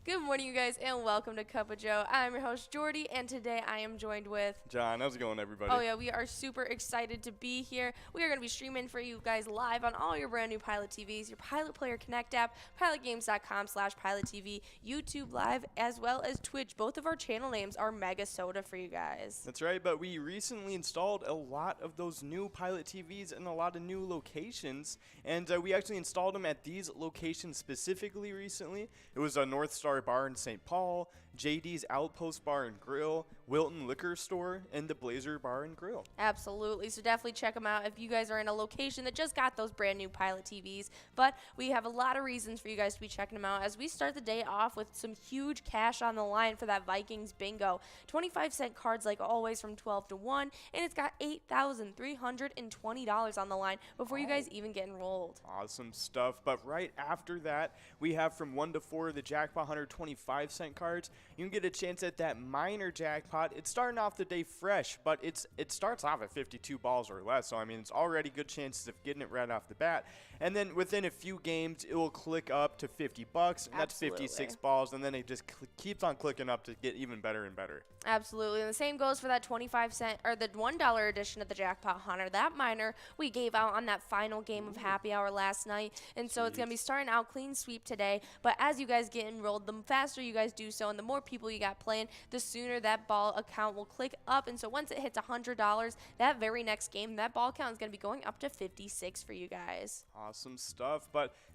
Good morning, you guys, and welcome to Cup of Joe. I'm your host, Jordy, and today I am joined with John. How's it going, everybody? Oh, yeah, we are super excited to be here. We are going to be streaming for you guys live on all your brand new Pilot TVs, your Pilot Player Connect app, pilotgames.com/PilotTV, YouTube Live, as well as Twitch. Both of our channel names are MegaSota for you guys. That's right, but we recently installed a lot of those new Pilot TVs in a lot of new locations, and we actually installed them at these locations specifically recently. It was a North Star Bar in St. Paul, JD's Outpost Bar and Grill, Wilton Liquor Store, and the Blazer Bar and Grill. Absolutely, so definitely check them out if you guys are in a location that just got those brand new Pilot TVs. But we have a lot of reasons for you guys to be checking them out as we start the day off with some huge cash on the line for that Vikings bingo. 25-cent cards like always from 12 to 1, and it's got $8,320 on the line before you guys even get enrolled. Awesome stuff. But right after that, we have from 1 to 4 the Jackpot 125-cent cards. You can get a chance at that minor jackpot. It's starting off the day fresh, but it starts off at 52 balls or less, so I mean it's already good chances of getting it right off the bat. And then within a few games, it will click up to 50 bucks, and that's 56 balls, and then it just keeps on clicking up to get even better and better. Absolutely, and the same goes for that 25-cent or the $1 edition of the Jackpot Hunter. That minor we gave out on that final game of Happy Hour last night, and so it's going to be starting out clean sweep today. But as you guys get enrolled, the faster you guys do so and the more people you got playing, the sooner that ball account will click up. And so once it hits $100, that very next game, that ball count is going to be going up to 56 for you guys. Awesome stuff.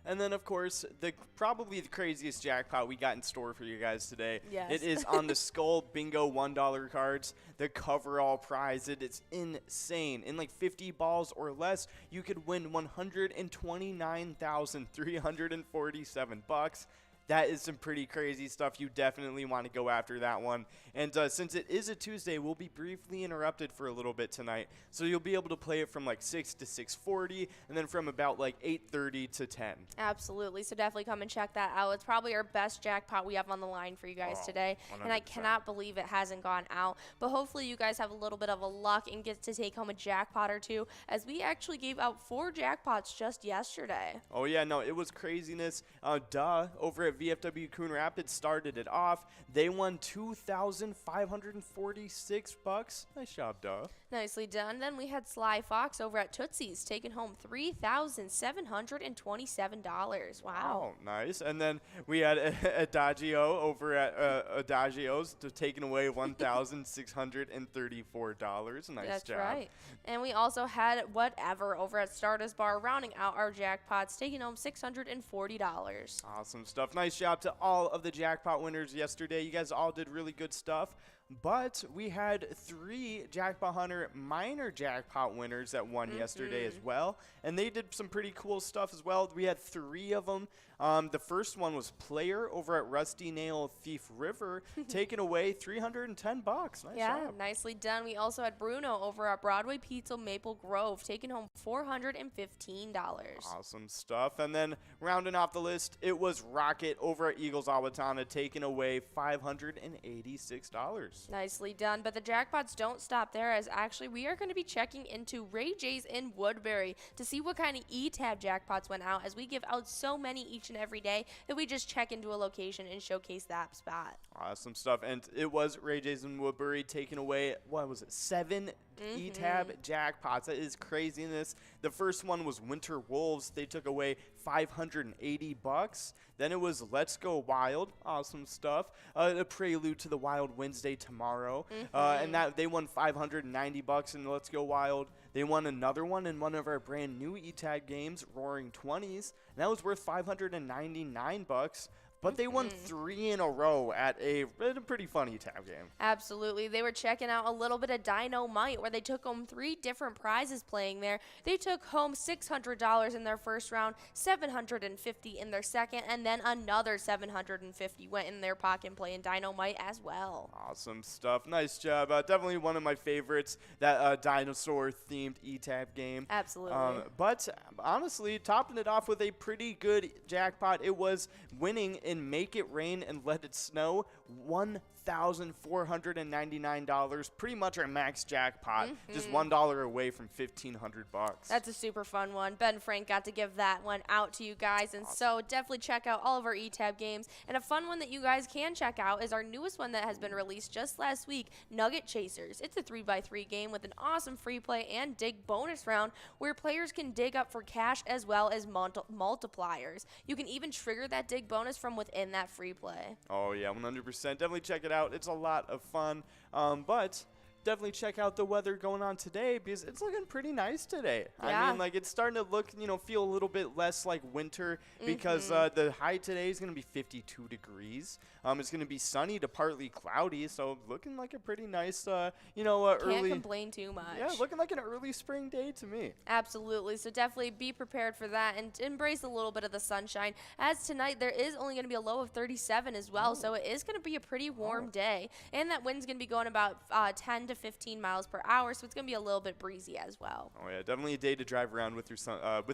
And then of course, probably the craziest jackpot we got in store for you guys today. Yes. It is on the Skull Bingo $1 cards. The coverall prize, it is insane. In like 50 balls or less, you could win $129,347 bucks. That is some pretty crazy stuff. You definitely want to go after that one. And since it is a Tuesday, we'll be briefly interrupted for a little bit tonight. So you'll be able to play it from like 6 to 6:40, and then from about like 8:30 to 10. Absolutely. So definitely come and check that out. It's probably our best jackpot we have on the line for you guys today. 100%. And I cannot believe it hasn't gone out. But hopefully you guys have a little bit of a luck and get to take home a jackpot or two, as we actually gave out 4 jackpots just yesterday. Oh, yeah. No, it was craziness. Over at VFW Coon Rapids started it off. They won $2,546. Nice job, Nicely done. Then we had Sly Fox over at Tootsie's taking home $3,727. Wow. Oh, nice. And then we had Adagio over at Adagio's taking away $1,634. Nice That's job. right. And we also had Whatever over at Stardust Bar rounding out our jackpots, taking home $640. Awesome stuff. Nice job to all of the jackpot winners yesterday. You guys all did really good stuff. But we had 3 Jackpot Hunter minor jackpot winners that won yesterday as well. And they did some pretty cool stuff as well. We had 3 of them. The first one was Player over at Rusty Nail Thief River, taking away $310. Nice job. Nicely done. We also had Bruno over at Broadway Pizza Maple Grove, taking home $415. Awesome stuff. And then rounding off the list, it was Rocket over at Eagles Awatana, taking away $586. Nicely done. But the jackpots don't stop there, as actually we are going to be checking into Ray J's in Woodbury to see what kind of E-Tab jackpots went out, as we give out so many each and every day that we just check into a location and showcase that spot. Awesome stuff. And it was Ray J's in Woodbury taking away, 7 E-Tab jackpots. That is craziness. The first one was Winter Wolves. They took away $580. Then it was Let's Go Wild. Awesome stuff. A prelude to the Wild Wednesday tomorrow. And that they won $590 in Let's Go Wild. They won another one in one of our brand new E-Tag games, Roaring 20s. And that was worth $599. But they won 3 in a row at a pretty funny tab game. Absolutely. They were checking out a little bit of Dynamite, where they took home 3 different prizes playing there. They took home $600 in their first round, $750 in their second, and then another $750 went in their pocket playing Dynamite as well. Awesome stuff. Nice job. Definitely one of my favorites, that dinosaur-themed E-Tab game. Absolutely. But honestly, topping it off with a pretty good jackpot, it was winning in Make It Rain and Let It Snow, $1,000. $2,499. Pretty much our max jackpot. Just $1 away from $1,500. That's a super fun one. Ben Frank got to give that one out to you guys. And so definitely check out all of our eTab games. And a fun one that you guys can check out is our newest one that has been released just last week, Nugget Chasers. It's a 3x3 game with an awesome free play and dig bonus round where players can dig up for cash as well as multipliers. You can even trigger that dig bonus from within that free play. Oh, yeah, 100%. Definitely check it out. It's a lot of fun. But definitely check out the weather going on today because it's looking pretty nice today. Yeah. I mean, like, it's starting to look, feel a little bit less like winter because the high today is going to be 52 degrees. It's going to be sunny to partly cloudy, so looking like a pretty nice, early. Can't complain too much. Yeah, looking like an early spring day to me. Absolutely. So definitely be prepared for that and embrace a little bit of the sunshine. As tonight, there is only going to be a low of 37 as well, so it is going to be a pretty warm day. And that wind's going to be going about 10 to 15 miles per hour, so it's going to be a little bit breezy as well. Oh, yeah, definitely a day to drive around with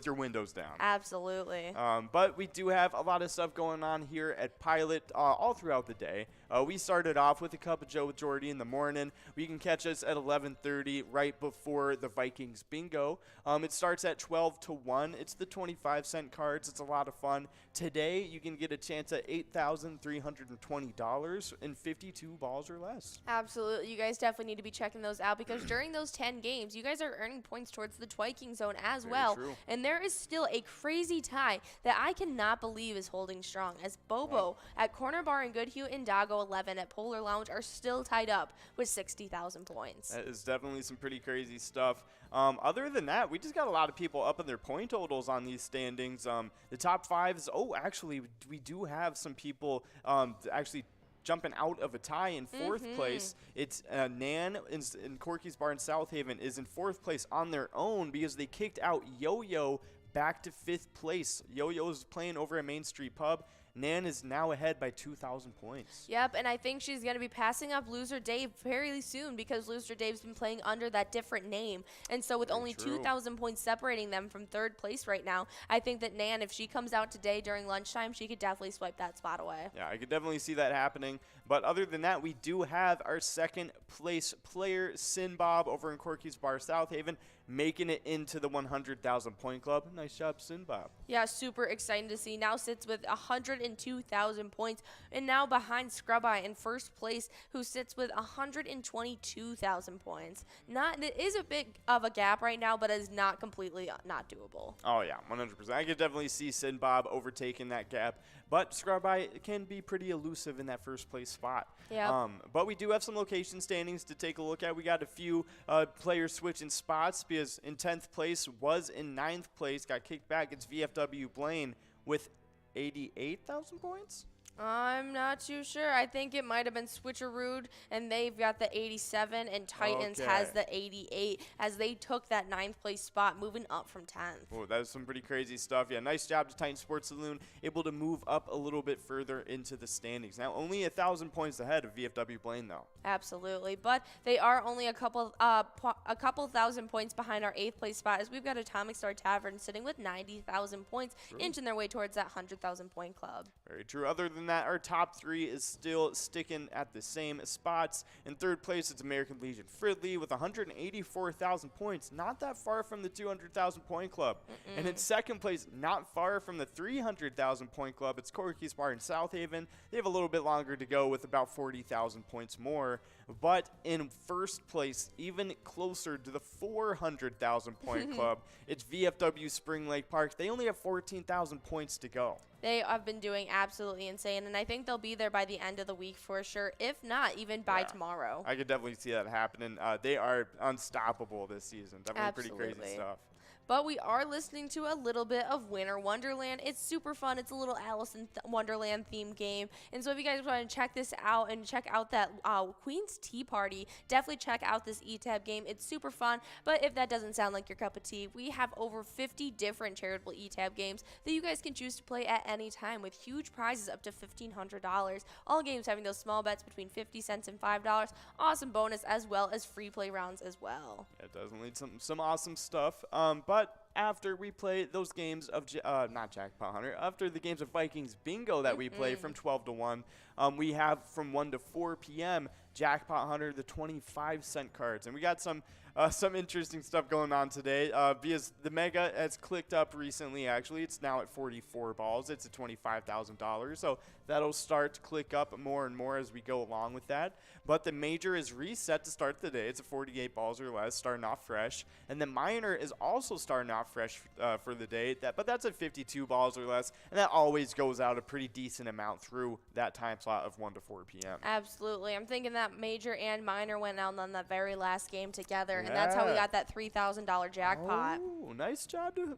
your windows down. Absolutely. But we do have a lot of stuff going on here at Pilot all throughout the day. We started off with a cup of Joe with Jordy in the morning. You can catch us at 11:30 right before the Vikings bingo. It starts at 12 to 1. It's the 25-cent cards. It's a lot of fun. Today, you can get a chance at $8,320 and 52 balls or less. Absolutely. You guys definitely need to be checking those out because during those 10 games, you guys are earning points towards the Twiking zone as well. True. And there is still a crazy tie that I cannot believe is holding strong as Bobo at Corner Bar and Goodhue and Dago 11 at Polar Lounge are still tied up with 60,000 points. That is definitely some pretty crazy stuff. Other than that, we just got a lot of people up in their point totals on these standings. The top fives, actually, we do have some people actually jumping out of a tie in fourth place. It's Nan in Corky's Bar in South Haven is in fourth place on their own because they kicked out Yo-Yo back to fifth place. Yo-Yo's playing over at Main Street Pub. Nan is now ahead by 2,000 points. Yep, and I think she's going to be passing up Loser Dave fairly soon because Loser Dave's been playing under that different name. And so with only 2,000 points separating them from third place right now, I think that Nan, if she comes out today during lunchtime, she could definitely swipe that spot away. Yeah, I could definitely see that happening. But other than that, we do have our second place player, Sinbob, over in Corky's Bar, South Haven, making it into the 100,000 point club. Nice job, Sinbob. Yeah, super exciting to see. Now sits with 102,000 points, and now behind Scrub Eye in first place, who sits with 122,000 points. It is a bit of a gap right now, but it is not completely not doable. Oh, yeah, 100%. I could definitely see Sinbob overtaking that gap, but Scrub Eye can be pretty elusive in that first place spot. Yep. But we do have some location standings to take a look at. We got a few players switching spots because in 10th place was in 9th place, got kicked back. It's VFW Blaine with 88,000 points. I'm not too sure. I think it might have been Switcherooed, and they've got the 87, and Titans has the 88 as they took that 9th place spot, moving up from 10th. Oh, that was some pretty crazy stuff. Yeah, nice job to Titan Sports Saloon, able to move up a little bit further into the standings. Now, only 1,000 points ahead of VFW Blaine, though. Absolutely, but they are only a couple thousand points behind our 8th place spot as we've got Atomic Star Tavern sitting with 90,000 points, inching their way towards that 100,000 point club. Very true. Other than that, our top three is still sticking at the same spots. In third place, it's American Legion Fridley with 184,000 points, not that far from the 200,000 point club. And in second place, not far from the 300,000 point club, it's Corky's Bar in South Haven. They have a little bit longer to go with about 40,000 points more. But in first place, even closer to the 400,000 point club, it's VFW Spring Lake Park. They only have 14,000 points to go. They have been doing absolutely insane, and I think they'll be there by the end of the week for sure, if not even by tomorrow. I could definitely see that happening. They are unstoppable this season. Definitely pretty crazy stuff. But we are listening to a little bit of Winter Wonderland. It's super fun. It's a little Alice in Wonderland themed game. And so if you guys want to check this out and check out that Queen's Tea Party, definitely check out this eTab game. It's super fun. But if that doesn't sound like your cup of tea, we have over 50 different charitable eTab games that you guys can choose to play at any time with huge prizes up to $1,500. All games having those small bets between 50 cents and $5. Awesome bonus as well as free play rounds as well. Yeah, definitely some awesome stuff. But after we play those games of not Jackpot Hunter, after the games of Vikings Bingo that we play from 12 to 1. We have from 1 to 4 p.m. Jackpot Hunter, the 25-cent cards, and we got some interesting stuff going on today because the Mega has clicked up recently. Actually, it's now at 44 balls. It's at $25,000, so that'll start to click up more and more as we go along with that. But the Major is reset to start the day. It's at 48 balls or less, starting off fresh, and the Minor is also starting off fresh for the day. But that's at 52 balls or less, and that always goes out a pretty decent amount through that time slot of 1 to 4 p.m. Absolutely. I'm thinking that Major and Minor went out on that very last game together, and that's how we got that $3,000 jackpot. Oh, nice job to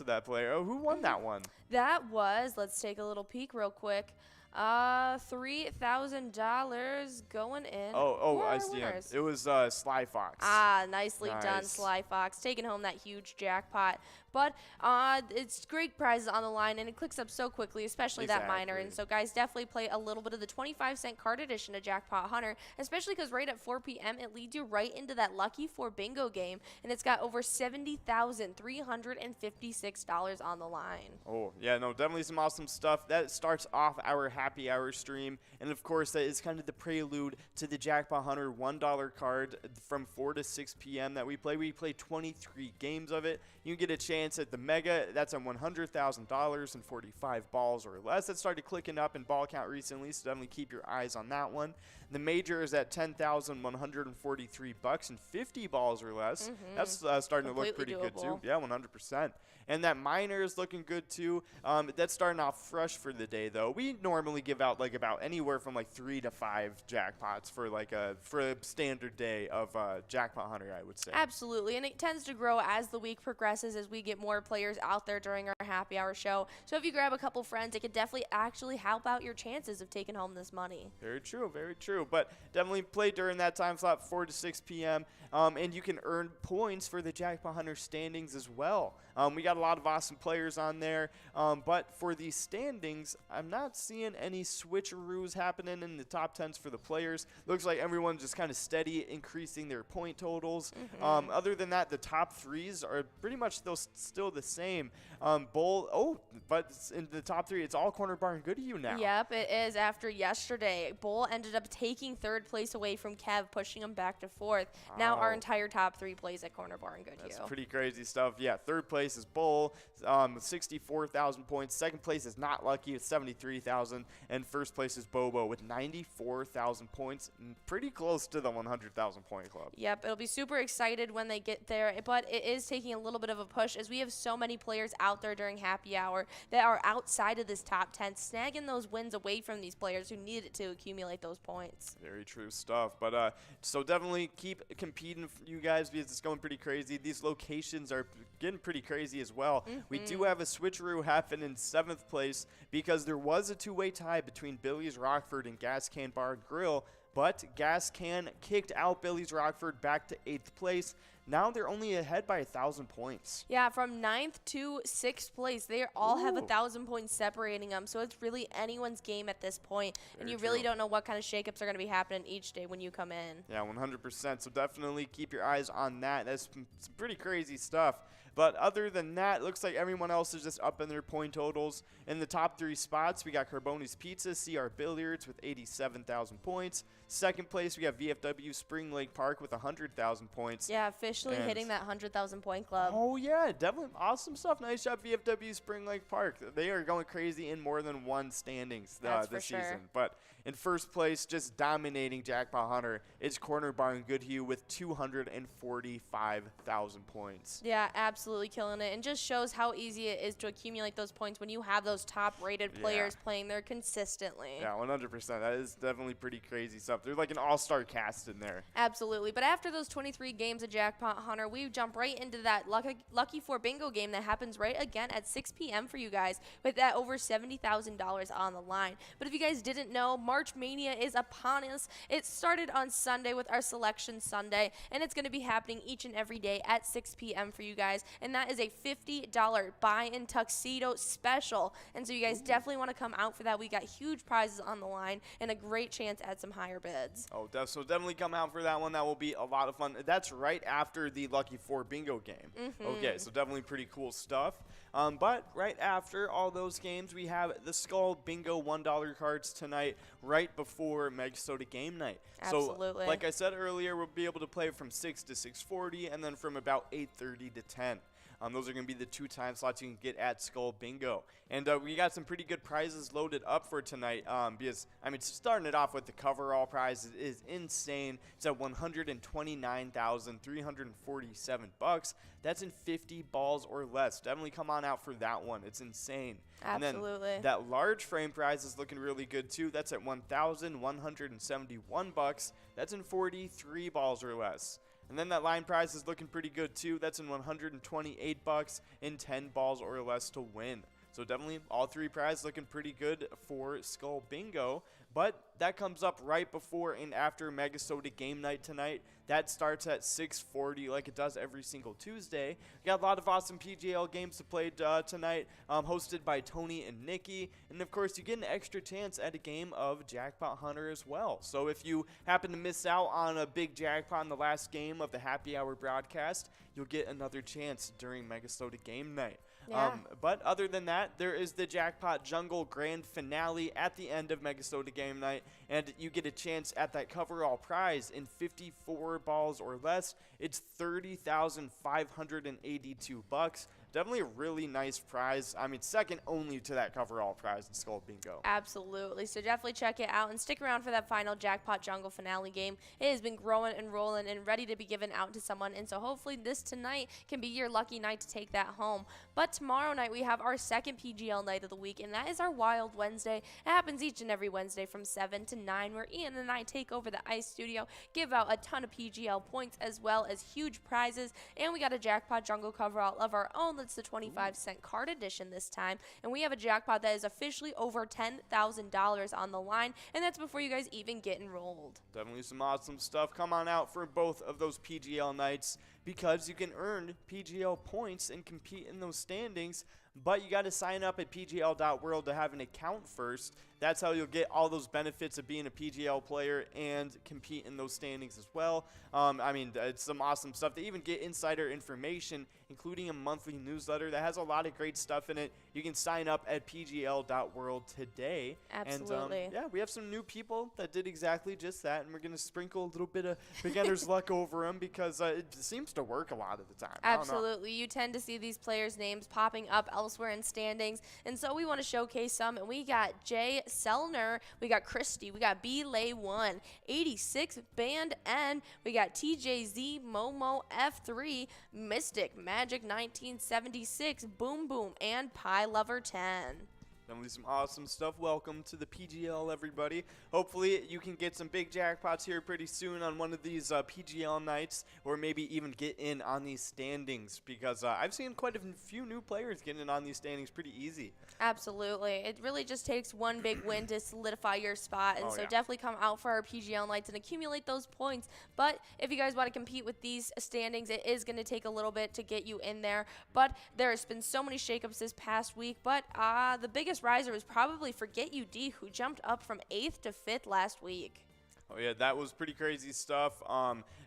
that player. Oh, who won that one? That was, let's take a little peek real quick. $3,000 going in. I see him. It was Sly Fox. Nicely done, Sly Fox, taking home that huge jackpot. But it's great prizes on the line, and it clicks up so quickly, especially that Minor. And so, guys, definitely play a little bit of the 25-cent card edition of Jackpot Hunter, especially because right at 4 p.m. it leads you right into that Lucky 4 bingo game, and it's got over $70,356 on the line. Oh, yeah, no, definitely some awesome stuff. That starts off our happy hour stream, and of course, that is kind of the prelude to the Jackpot Hunter $1 card from 4 to 6 p.m. that we play. We play 23 games of it. You get a chance at the Mega. That's on $100,000 and 45 balls or less. That started clicking up in ball count recently, so definitely keep your eyes on that one. The Major is at $10,143 and 50 balls or less. That's starting to look pretty good too. Yeah, 100%. And that Minor is looking good too. That's starting off fresh for the day though. We normally give out like about anywhere from like 3 to 5 jackpots for a standard day of Jackpot Hunter, I would say. Absolutely, and it tends to grow as the week progresses, as we get more players out there during our happy hour show. So if you grab a couple friends, it could definitely actually help out your chances of taking home this money. Very true, very true. But definitely play during that time slot, 4 to 6 p.m. And you can earn points for the Jackpot Hunter standings as well. We got a lot of awesome players on there, but for the standings, I'm not seeing any switcheroos happening in the top 10s for the players. Looks like everyone's just kind of steady increasing their point totals. Other than that, the top 3s are pretty much still the same. But in the top 3, it's all Corner Bar and Good to You now. Yep, it is. After yesterday, Bull ended up taking 3rd place away from Kev, pushing him back to 4th. Now our entire top 3 plays at Corner Bar and Good to You. That's pretty crazy stuff. Yeah, 3rd place is Bull, 64,000 points. 2nd place is Not Lucky with 73,000, and 1st place is Bobo with 94,000 points, pretty close to the 100,000 point club. Yep, it'll be super excited when they get there, but it is taking a little bit of a push as we have so many players out there during happy hour that are outside of this top 10, snagging those wins away from these players who need it to accumulate those points. Very true stuff. But so definitely keep competing, you guys, because it's going pretty crazy. These locations are getting pretty crazy as well. We do have a switcheroo happen in 7th place because there was a 2-way tie between Billy's Rockford and Gas Can Bar and Grill, but Gas Can kicked out Billy's Rockford back to 8th place. Now they're only ahead by 1,000 points. Yeah, from 9th to 6th place, they all have 1,000 points separating them. So it's really anyone's game at this point, and you really don't know what kind of shakeups are going to be happening each day when you come in. Yeah, 100%. So definitely keep your eyes on that. That's some pretty crazy stuff. But other than that, it looks like everyone else is just up in their point totals. In the top 3 spots, we got Carboni's Pizza, CR Billiards with 87,000 points. 2nd place, we got VFW Spring Lake Park with 100,000 points. Yeah, officially hitting that 100,000 point club. Oh, yeah, definitely awesome stuff. Nice job, VFW Spring Lake Park. They are going crazy in more than one standings this season. But in 1st place, just dominating Jackpot Hunter, is Corner Bar and Goodhue with 245,000 points. Yeah, absolutely killing it, and just shows how easy it is to accumulate those points when you have those top-rated players playing there consistently. Yeah, 100%. That is definitely pretty crazy stuff. They're like an all-star cast in there. Absolutely. But after those 23 games of Jackpot Hunter, we jump right into that Lucky 4 bingo game that happens right again at 6 p.m. for you guys with that over $70,000 on the line. But if you guys didn't know, March Mania is upon us. It started on Sunday with our Selection Sunday, and it's going to be happening each and every day at 6 p.m. for you guys. and that is a $50 buy-in tuxedo special. And so you guys definitely want to come out for that. We got huge prizes on the line and a great chance at some higher bids. Oh, so definitely come out for that one. That will be a lot of fun. That's right after the Lucky 4 bingo game. Okay, so definitely pretty cool stuff. But right after all those games, we have the Skull Bingo $1 cards tonight, right before MegaSota game night. Absolutely. So, like I said earlier, we'll be able to play from 6 to 6:40, and then from about 8:30 to 10. Those are going to be the 2 time slots you can get at Skull Bingo. And we got some pretty good prizes loaded up for tonight because, I mean, starting it off with the coverall prize is insane. It's at $129,347. That's in 50 balls or less. Definitely come on out for that one. It's insane. Absolutely. And then that large frame prize is looking really good, too. That's at $1,171. That's in 43 balls or less. And then that line prize is looking pretty good too. That's in $128 in 10 balls or less to win. So definitely all 3 prizes looking pretty good for Skull Bingo. But that comes up right before and after MegaSota game night tonight. That starts at 6:40 like it does every single Tuesday. We got a lot of awesome PGL games to play tonight, hosted by Tony and Nikki. And of course, you get an extra chance at a game of Jackpot Hunter as well. So if you happen to miss out on a big jackpot in the last game of the Happy Hour broadcast, you'll get another chance during MegaSota game night. Yeah. But other than that, there is the Jackpot Jungle Grand Finale at the end of MegaSota game night, and you get a chance at that coverall prize in 54 balls or less. It's $30,582. Definitely a really nice prize. I mean, second only to that coverall prize in Skull Bingo. Absolutely. So definitely check it out and stick around for that final Jackpot Jungle finale game. It has been growing and rolling and ready to be given out to someone. And so hopefully this tonight can be your lucky night to take that home. But tomorrow night we have our second PGL night of the week, and that is our Wild Wednesday. It happens each and every Wednesday from 7 to 9, where Ian and I take over the ice studio, give out a ton of PGL points as well as huge prizes. And we got a Jackpot Jungle coverall of our own. That's the 25-cent card edition this time, and we have a jackpot that is officially over $10,000 on the line, and that's before you guys even get enrolled. Definitely some awesome stuff. Come on out for both of those PGL nights because you can earn PGL points and compete in those standings, but you got to sign up at pgl.world to have an account first. That's how you'll get all those benefits of being a PGL player and compete in those standings as well. I mean, it's some awesome stuff. They even get insider information, including a monthly newsletter that has a lot of great stuff in it. You can sign up at pgl.world today. Absolutely. And, yeah, we have some new people that did exactly just that, and we're going to sprinkle a little bit of beginner's luck over them because it seems to work a lot of the time. Absolutely. You tend to see these players' names popping up elsewhere in standings, and so we want to showcase some, and we got Jay Selner, we got Christy, we got B-Lay1, 86 Band N, we got TJZ Momo F3, Mystic Magic 1976, Boom Boom, and Pie Lover 10. Definitely some awesome stuff. Welcome to the PGL, everybody. Hopefully you can get some big jackpots here pretty soon on one of these PGL nights, or maybe even get in on these standings, because I've seen quite a few new players getting in on these standings pretty easy. Absolutely. It really just takes one big win to solidify your spot, and so definitely come out for our PGL nights and accumulate those points. But if you guys want to compete with these standings, it is going to take a little bit to get you in there, but there has been so many shakeups this past week, but the biggest riser was probably Forget You D, who jumped up from 8th to 5th last week. Oh, yeah, that was pretty crazy stuff.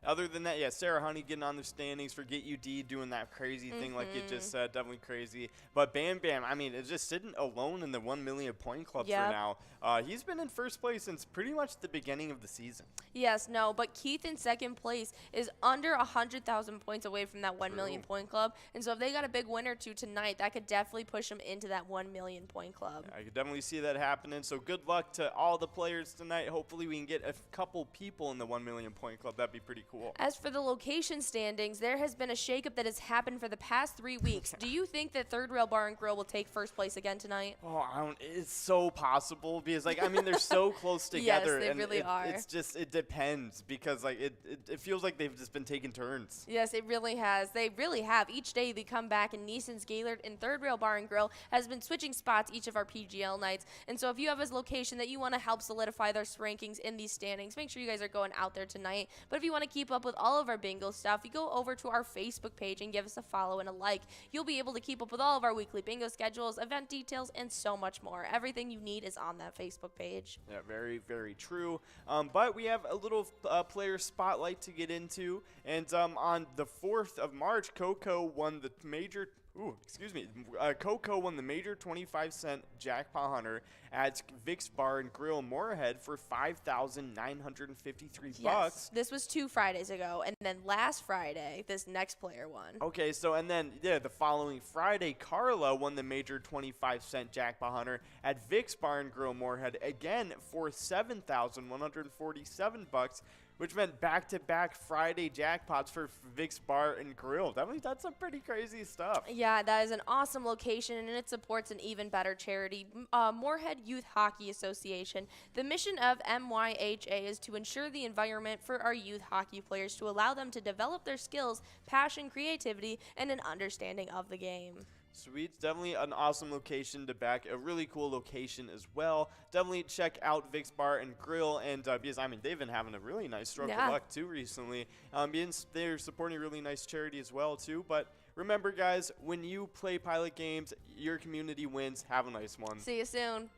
Other than that, yeah, Sarah Honey getting on the standings, Forget You D doing that crazy thing like you just said, definitely crazy. But Bam Bam, I mean, it's just sitting alone in the 1 million point club for now. He's been in first place since pretty much the beginning of the season. Yes, no, but Keith in second place is under 100,000 points away from that 1 million point club. And so if they got a big win or two tonight, that could definitely push them into that 1 million point club. Yeah, I could definitely see that happening. So good luck to all the players tonight. Hopefully we can get a couple people in the 1 million point club. That'd be pretty cool. As for the location standings, there has been a shakeup that has happened for the past 3 weeks. Do you think that Third Rail Bar and Grill will take first place again tonight? Oh, it's so possible because, like, I mean, they're so close together. Yes, they really are. It's just, it depends because, like, it feels like they've just been taking turns. Yes, it really has. They really have. Each day they come back, and Neeson's Gaylord and Third Rail Bar and Grill has been switching spots each of our PGL nights. And so if you have a location that you want to help solidify their rankings in these standings, winnings. Make sure you guys are going out there tonight. But if you want to keep up with all of our bingo stuff, you go over to our Facebook page and give us a follow and a like. You'll be able to keep up with all of our weekly bingo schedules, event details, and so much more. Everything you need is on that Facebook page. Yeah, very, very true. But we have a little player spotlight to get into. And on the 4th of March, Coco won the major. Coco won the major 25-cent jackpot hunter at Vic's Bar and Grill Moorhead for $5,953. Yes, this was 2 Fridays ago, and then last Friday, this next player won. Okay, so and then the following Friday, Carla won the major 25-cent jackpot hunter at Vic's Bar and Grill Moorhead again for $7,147. Which meant back-to-back Friday jackpots for Vic's Bar and Grill. That's some pretty crazy stuff. Yeah, that is an awesome location, and it supports an even better charity, Moorhead Youth Hockey Association. The mission of MYHA is to ensure the environment for our youth hockey players to allow them to develop their skills, passion, creativity, and an understanding of the game. Sweet. Definitely an awesome location to back. A really cool location as well. Definitely check out Vic's Bar and Grill. And because, they've been having a really nice stroke of luck, too, recently. They're supporting a really nice charity as well, too. But remember, guys, when you play Pilot games, your community wins. Have a nice one. See you soon.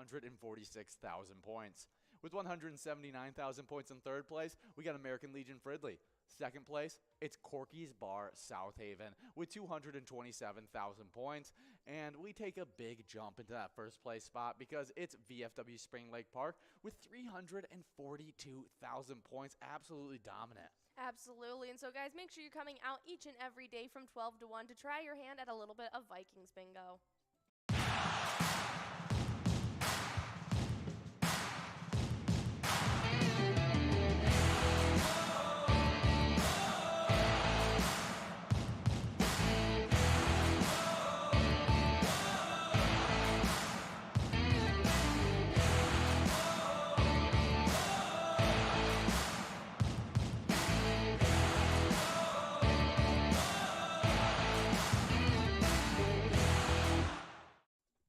346,000 points. With 179,000 points in third place, we got American Legion Fridley. Second place, it's Corky's Bar South Haven with 227,000 points. And we take a big jump into that first place spot because it's VFW Spring Lake Park with 342,000 points. Absolutely dominant. Absolutely. And so, guys, make sure you're coming out each and every day from 12 to 1 to try your hand at a little bit of Vikings bingo.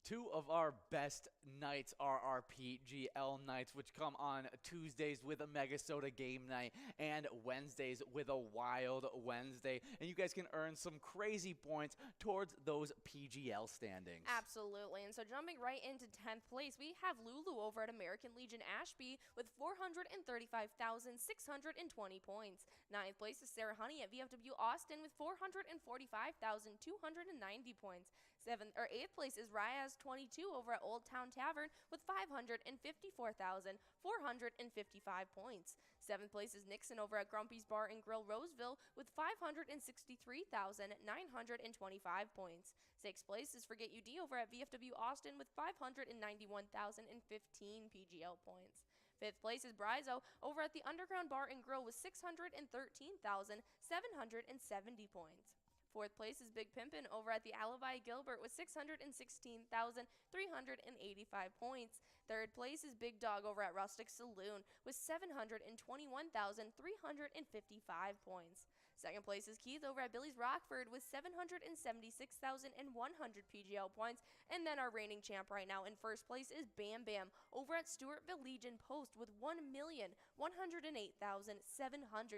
Two of our best nights are our PGL nights, which come on Tuesdays with a MegaSota game night and Wednesdays with a Wild Wednesday. And you guys can earn some crazy points towards those PGL standings. Absolutely. And so jumping right into 10th place, we have Lulu over at American Legion Ashby with 435,620 points. 9th place is Sarah Honey at VFW Austin with 445,290 points. 8th place is Ryaz 22 over at Old Town Tavern with 554,455 points. 7th place is Nixon over at Grumpy's Bar and Grill Roseville with 563,925 points. 6th place is Forget UD over at VFW Austin with 591,015 PGL points. 5th place is Brizo over at the Underground Bar and Grill with 613,770 points. 4th place is Big Pimpin' over at the Alibi Gilbert with 616,385 points. 3rd place is Big Dog over at Rustic Saloon with 721,355 points. 2nd place is Keith over at Billy's Rockford with 776,100 PGL points. And then our reigning champ right now in 1st place is Bam Bam over at Stewartville Legion Post with 1,108,700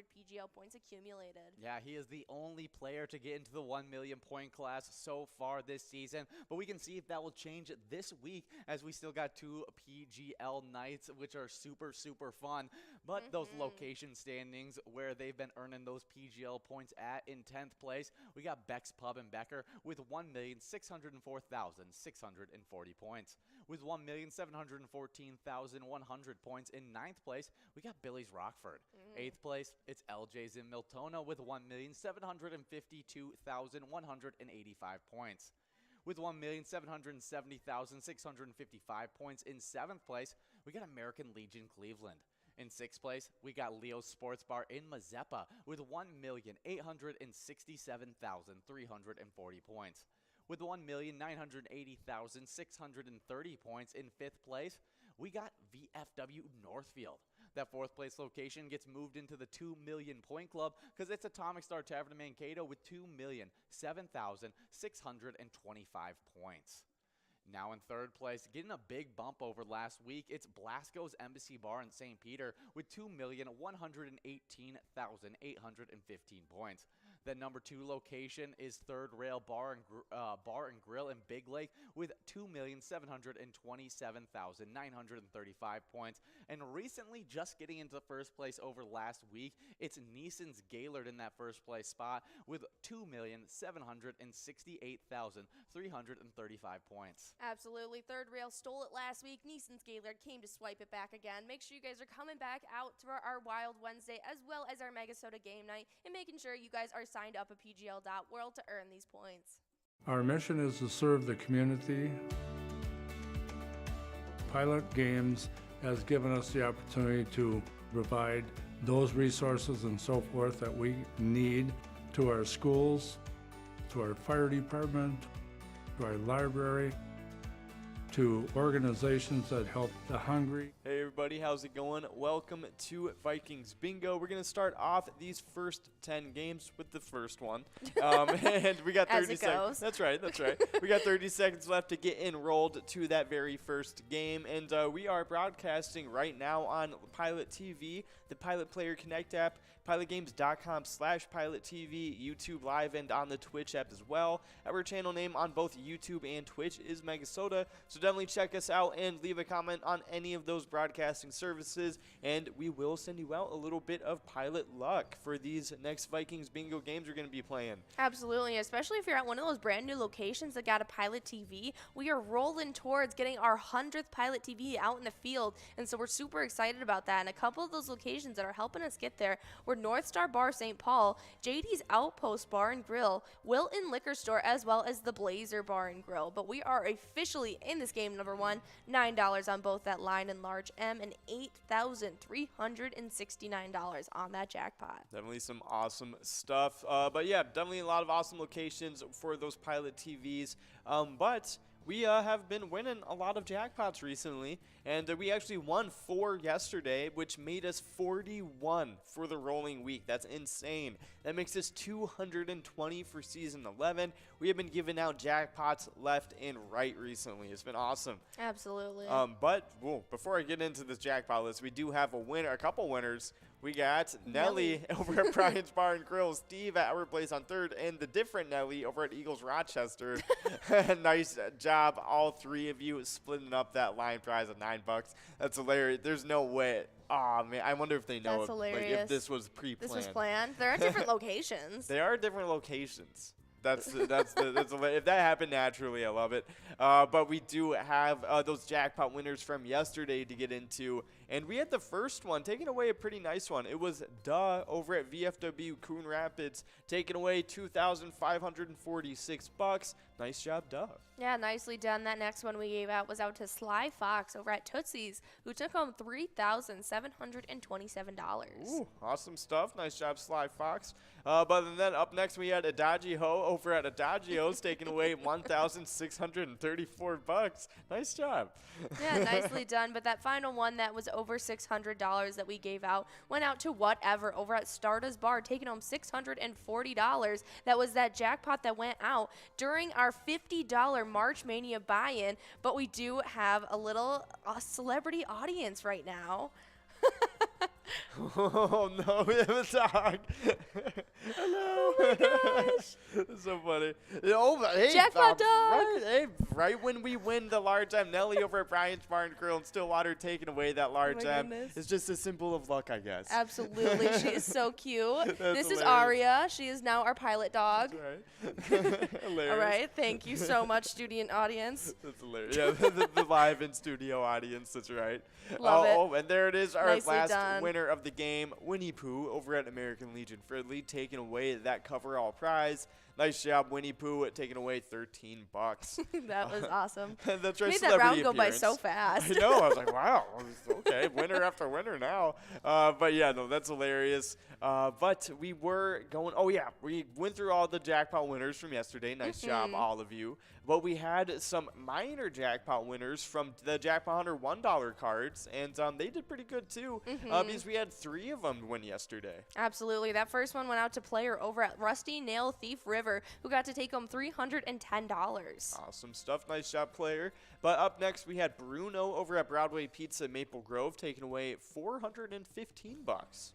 PGL points accumulated. Yeah, he is the only player to get into the 1 million point class so far this season, but we can see if that will change this week as we still got 2 PGL nights, which are super fun. But those location standings where they've been earning those PGL points at in 10th place, we got Beck's Pub and Becker with 1,604,640 points. With 1,714,100 points in 9th place, we got Billy's Rockford. 8th place, it's LJ's in Miltona with 1,752,185 points. With 1,770,655 points in 7th place, we got American Legion Cleveland. In 6th place, we got Leo's Sports Bar in Mazeppa with 1,867,340 points. With 1,980,630 points in 5th place, we got VFW Northfield. That 4th place location gets moved into the 2 million point club because it's Atomic Star Tavern in Mankato with 2,007,625 points. Now in 3rd place, getting a big bump over last week, it's Blasco's Embassy Bar in St. Peter with 2,118,815 points. The number 2 location is Third Rail Bar and Grill in Big Lake with 2,727,935 points. And recently, just getting into 1st place over last week, it's Neeson's Gaylord in that 1st place spot with 2,768,335 points. Absolutely. Third Rail stole it last week. Neeson's Gaylord came to swipe it back again. Make sure you guys are coming back out to our Wild Wednesday as well as our MegaSota game night and making sure you guys are signed up at PGL.World to earn these points. Our mission is to serve the community. Pilot Games has given us the opportunity to provide those resources and so forth that we need to our schools, to our fire department, to our library, to organizations that help the hungry. Hey everybody. everybody. How's it going? Welcome to Vikings Bingo. We're going to start off these first 10 games with the first one. And we got 30 seconds. That's right. We got 30 seconds left to get enrolled to that very first game. And we are broadcasting right now on PilotTV, the Pilot Player Connect app, pilotgames.com/PilotTV, YouTube Live, and on the Twitch app as well. Our channel name on both YouTube and Twitch is MegaSota, so definitely check us out and leave a comment on any of those broadcasting services, and we will send you out a little bit of pilot luck for these next Vikings Bingo games we're going to be playing. Absolutely, especially if you're at one of those brand new locations that got a Pilot TV. We are rolling towards getting our 100th Pilot TV out in the field, and so we're super excited about that. And a couple of those locations that are helping us get there were North Star Bar St. Paul, JD's Outpost Bar and Grill, Wilton Liquor Store, as well as the Blazer Bar and Grill. But we are officially in this game number one, $9 on both that line and large M, and $8,369 on that jackpot. Definitely some awesome stuff. But yeah, definitely a lot of awesome locations for those Pilot TVs. But we have been winning a lot of jackpots recently, and we actually won 4 yesterday, which made us 41 for the rolling week. That's insane. That makes us 220 for season 11. We have been giving out jackpots left and right recently. It's been awesome. Absolutely. But before I get into this jackpot list, we do have a couple winners. We got Nelly over at Brian's Bar and Grill, Steve at our place on 3rd, and the different Nelly over at Eagles Rochester. Nice job, all 3 of you, splitting up that line prize of $9. That's hilarious. There's no way. Oh man, I wonder if they know if this was pre-planned. This was planned. They're at different locations. They are different locations. That's if that happened naturally, I love it. But we do have those jackpot winners from yesterday to get into, and we had the first one taking away a pretty nice one. It was Duh over at VFW Coon Rapids taking away $2,546. Nice job, Duh. Yeah, nicely done. That next one we gave out was out to Sly Fox over at Tootsie's, who took home $3,727. Ooh, awesome stuff. Nice job, Sly Fox. But then up next we had Adagio over at Adagio's taking away $1,634. Nice job. Yeah, nicely done. But that final one that was over $600 that we gave out went out to Whatever over at Starda's Bar, taking home $640. That was that jackpot that went out during our $50 March Mania buy-in. But we do have a little celebrity audience right now. Oh no, we have a dog. Hello. Oh my gosh. That's so funny. Oh, hey, Jackpot dog. Right when we win the large M, Nelly over at Brian's Bar and Grill in Stillwater taking away that large M. It's just a symbol of luck, I guess. Absolutely. She is so cute. This is hilarious. Aria. She is now our pilot dog. That's right. Hilarious. All right. Thank you so much, student audience. That's hilarious. Yeah, the live in studio audience. That's right. Love it. Oh, and there it is, our Nicely last done. winner of the game, Winnie Pooh over at American Legion Fridley, taking away that coverall prize. Nice job, Winnie Pooh, taking away $13. That was awesome. That's our Made that round go by appearance. so fast. I know. I was like, wow. Okay, winner after winner now. But yeah, no, that's hilarious. But we were going. Oh yeah, we went through all the jackpot winners from yesterday. Nice job, all of you. But we had some minor jackpot winners from the Jackpot Hunter $1 cards, and they did pretty good too. Because we had 3 of them win yesterday. Absolutely. That first one went out to player over at Rusty Nail Thief River, who got to take home $310. Awesome stuff. Nice job, player. But up next, we had Bruno over at Broadway Pizza Maple Grove taking away $415.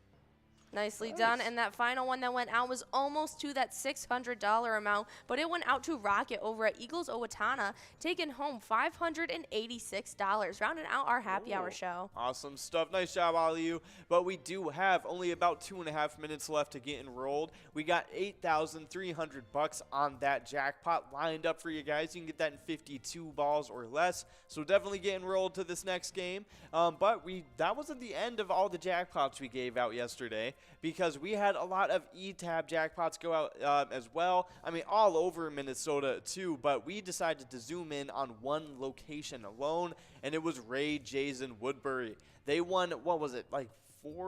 Nicely done. And that final one that went out was almost to that $600 amount, but it went out to Rocket over at Eagles Owatonna, taking home $586, rounding out our happy hour show. Awesome stuff. Nice job, all of you. But we do have only about 2.5 minutes left to get enrolled. We got $8,300 on that jackpot lined up for you guys. You can get that in 52 balls or less. So definitely get enrolled to this next game. But that wasn't the end of all the jackpots we gave out yesterday, because we had a lot of E-Tab jackpots go out as well. I mean, all over Minnesota too, but we decided to zoom in on one location alone, and it was Ray Jason Woodbury. They won, what was it, like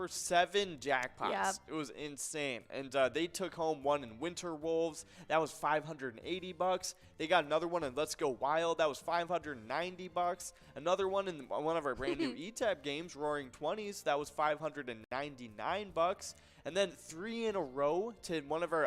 7 jackpots. Yep. It was insane. And they took home one in Winter Wolves. That was $580. They got another one in Let's Go Wild. That was $590. Another one in one of our brand new ETAB games, Roaring 20s. That was $599. And then 3 in a row to one of our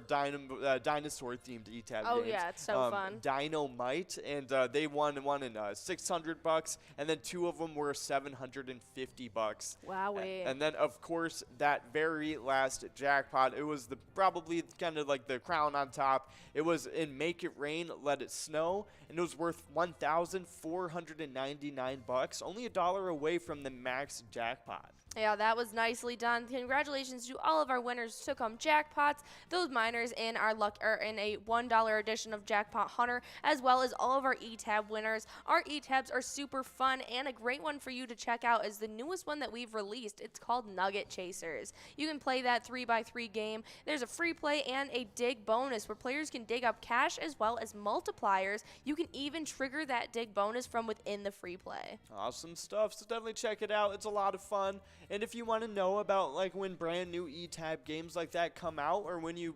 dinosaur themed ETAB Oh, games. yeah, it's so fun. Dynamite, and they won one in $600, and then 2 of them were $750. Wowee. And then, of course, that very last jackpot, it was probably kind of like the crown on top. It was in Make It Rain, Let It Snow, and it was worth $1,499, only $1 away from the max jackpot. Yeah, that was nicely done. Congratulations to all of our winners who took home jackpots. Those miners in our in a $1 edition of Jackpot Hunter, as well as all of our ETAB winners. Our ETABs are super fun, and a great one for you to check out is the newest one that we've released. It's called Nugget Chasers. You can play that 3x3 game. There's a free play and a dig bonus where players can dig up cash as well as multipliers. You can even trigger that dig bonus from within the free play. Awesome stuff. So definitely check it out. It's a lot of fun. And if you want to know about like when brand new ETAB games like that come out, or when a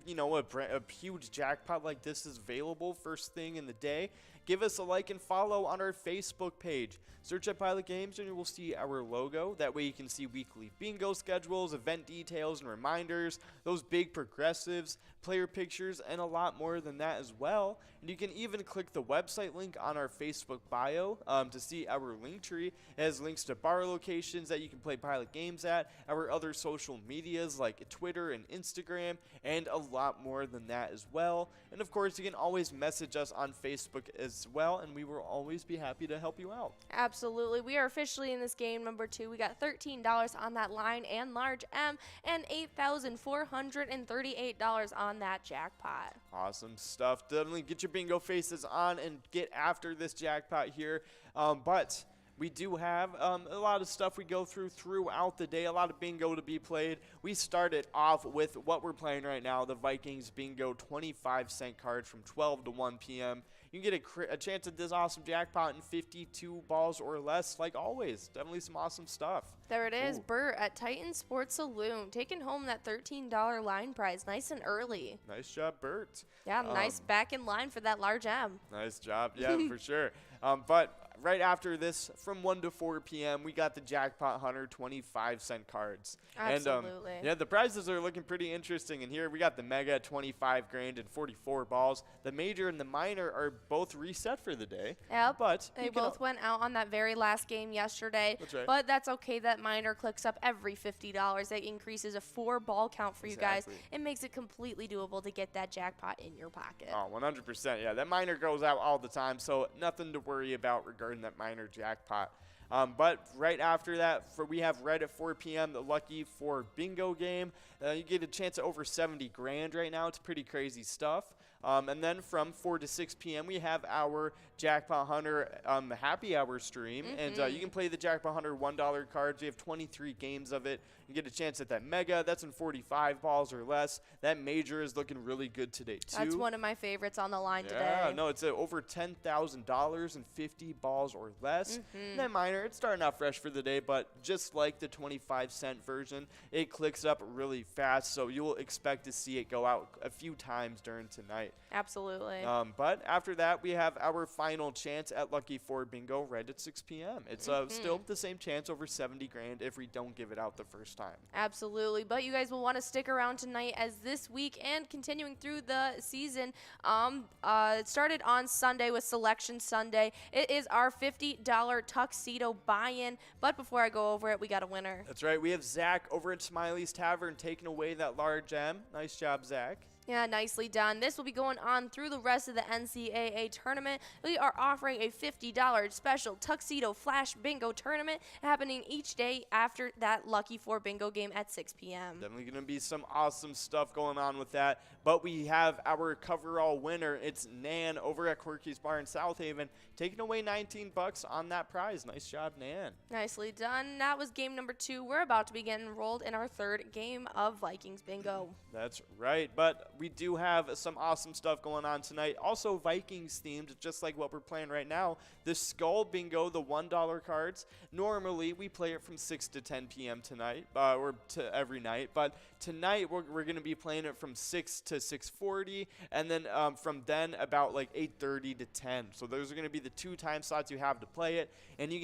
huge jackpot like this is available first thing in the day, give us a like and follow on our Facebook page. Search at Pilot Games and you will see our logo. That way you can see weekly bingo schedules, event details and reminders, those big progressives, player pictures, and a lot more than that as well. And you can even click the website link on our Facebook bio to see our link tree. It has links to bar locations that you can play Pilot Games at, our other social medias like Twitter and Instagram, and a lot more than that as well. And of course, you can always message us on Facebook as well, and we will always be happy to help you out. Absolutely. We are officially in this game number 2. We got $13 on that line and large M, and $8,438 on that jackpot. Awesome stuff. Definitely get your bingo faces on and get after this jackpot here. But we do have a lot of stuff we go throughout the day, a lot of bingo to be played. We started off with what we're playing right now, the Vikings Bingo 25-cent card from 12 to 1 p.m. You can get a chance at this awesome jackpot in 52 balls or less, like always. Definitely some awesome stuff. There it is, Ooh. Bert at Titan Sports Saloon, taking home that $13 line prize nice and early. Nice job, Bert. Yeah, nice back in line for that large M. Nice job. Yeah, for sure. But right after this, from 1 to 4 p.m., we got the Jackpot Hunter 25-cent cards. Absolutely. And, yeah, the prizes are looking pretty interesting. And here we got the Mega 25 grand and 44 balls. The Major and the Minor are both reset for the day. Yep. But They both went out on that very last game yesterday. That's right. But that's okay. That Minor clicks up every $50. That increases a 4-ball count for you guys. Exactly. It makes it completely doable to get that jackpot in your pocket. Oh, 100%. Yeah, that Minor goes out all the time, so nothing to worry about regarding that Minor jackpot. But right after that, we have right at 4 p.m. the Lucky 4 Bingo game. You get a chance at over 70 grand right now. It's pretty crazy stuff. And then from 4 to 6 p.m., we have our Jackpot Hunter happy hour stream. And you can play the Jackpot Hunter $1 cards. We have 23 games of it. You get a chance at that Mega. That's in 45 balls or less. That Major is looking really good today, too. That's one of my favorites on the line today. Yeah, no, it's over $10,000 and 50 balls or less. And that Minor, it's starting out fresh for the day, but just like the 25-cent version, it clicks up really fast, so you'll expect to see it go out a few times during tonight. Absolutely. But after that, we have our final chance at Lucky 4 Bingo right at 6 p.m. It's still the same chance, over 70 grand, if we don't give it out the first time. Absolutely. But you guys will want to stick around tonight, as this week and continuing through the season, it started on Sunday with Selection Sunday. It is our $50 tuxedo buy-in. But before I go over it, we got a winner. That's right. We have Zach over at Smiley's Tavern taking away that large M. Nice job, Zach. Yeah, nicely done. This will be going on through the rest of the NCAA tournament. We are offering a $50 special Tuxedo Flash Bingo tournament happening each day after that Lucky 4 Bingo game at 6 p.m. Definitely going to be some awesome stuff going on with that. But we have our coverall winner. It's Nan over at Quirky's Bar in South Haven, taking away $19 on that prize. Nice job, Nan. Nicely done. That was game number 2. We're about to be getting enrolled in our 3rd game of Vikings Bingo. That's right. But we do have some awesome stuff going on tonight. Also Vikings themed, just like what we're playing right now. The Skull Bingo, the $1 cards. Normally we play it from 6 to 10 p.m. tonight, or to every night. But tonight we're going to be playing it from 6 to 6:40, and then from then about like 8:30 to 10. So those are going to be the 2 time slots you have to play it, and you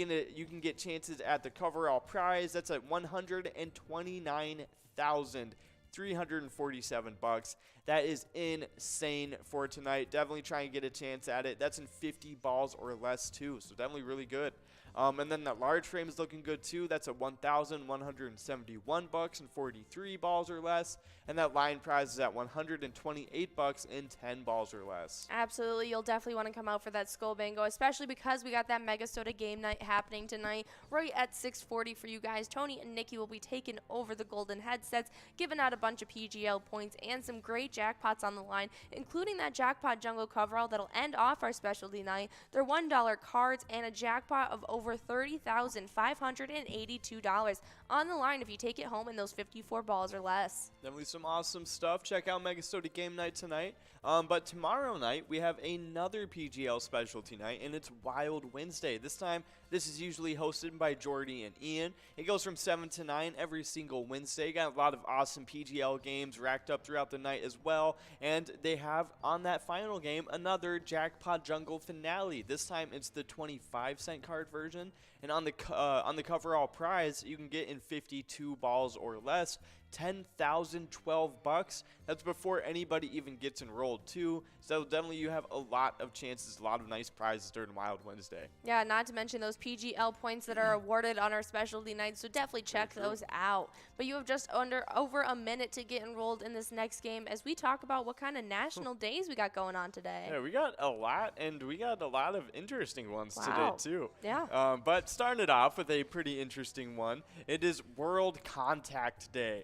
can get chances at the coverall prize. That's at $129,347. That is insane for tonight. Definitely try and get a chance at it. That's in 50 balls or less too, so definitely really good. And then that large frame is looking good too. That's at $1,171 and 43 balls or less. And that line prize is at $128 in 10 balls or less. Absolutely. You'll definitely want to come out for that Skull Bingo, especially because we got that MegaSota game night happening tonight right at 6:40 for you guys. Tony and Nikki will be taking over the golden headsets, giving out a bunch of PGL points and some great jackpots on the line, including that Jackpot Jungle coverall that'll end off our specialty night. They're $1 cards and a jackpot of over $30,582 on the line if you take it home in those 54 balls or less. Definitely some awesome stuff. Check out MegaSota game night tonight. But tomorrow night we have another PGL specialty night, and it's Wild Wednesday. This time, this is usually hosted by Jordy and Ian. It goes from 7 to 9 every single Wednesday. Got a lot of awesome PGL games racked up throughout the night as well. And they have on that final game another Jackpot Jungle finale. This time it's the 25-cent card version. And on the coverall prize, you can get in 52 balls or less, $10,012. That's before anybody even gets enrolled too. So definitely you have a lot of chances, a lot of nice prizes during Wild Wednesday. Yeah, not to mention those PGL points that are awarded on our specialty nights, so definitely check those out. But you have just over a minute to get enrolled in this next game as we talk about what kind of national days we got going on today. Yeah, we got a lot, and we got a lot of interesting ones today too. Yeah. But starting it off with a pretty interesting one, it is World Contact Day.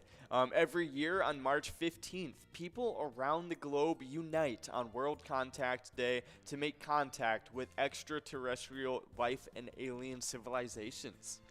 Every year on March 15th, people around the globe unite on World Contact Day to make contact with extraterrestrial life and alien civilizations.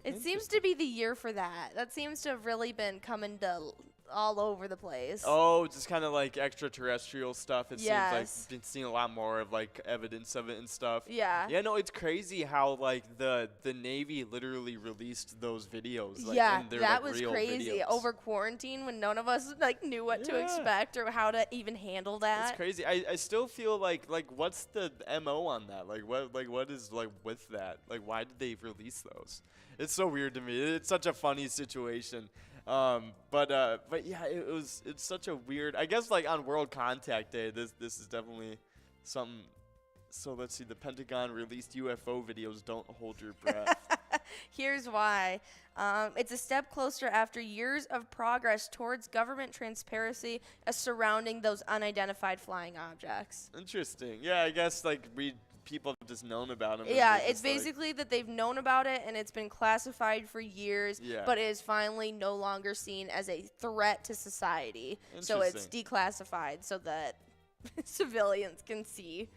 It seems to be the year for that. That seems to have really been coming to all over the place. Oh, just kind of like extraterrestrial stuff. It seems like Yes. we've been seeing a lot more of like evidence of it and stuff. Yeah. Yeah, no, it's crazy how like the Navy literally released those videos. Like, Yeah, and they're, that like, was real crazy. videos. Over quarantine when none of us like knew what to Yeah. expect or how to even handle that. It's crazy. I still feel like what's the MO on that? Like what is like with that? Like why did they release those? It's so weird to me. It's such a funny situation. But yeah, it's such a weird. I guess like on World Contact Day, this is definitely something. So let's see. The Pentagon released UFO videos. Don't hold your breath. Here's why. It's a step closer after years of progress towards government transparency surrounding those unidentified flying objects. Interesting. Yeah, I guess like people have just known about them. Yeah, it's basically that they've known about it and it's been classified for years, Yeah. but it is finally no longer seen as a threat to society. So it's Interesting. declassified so that civilians can see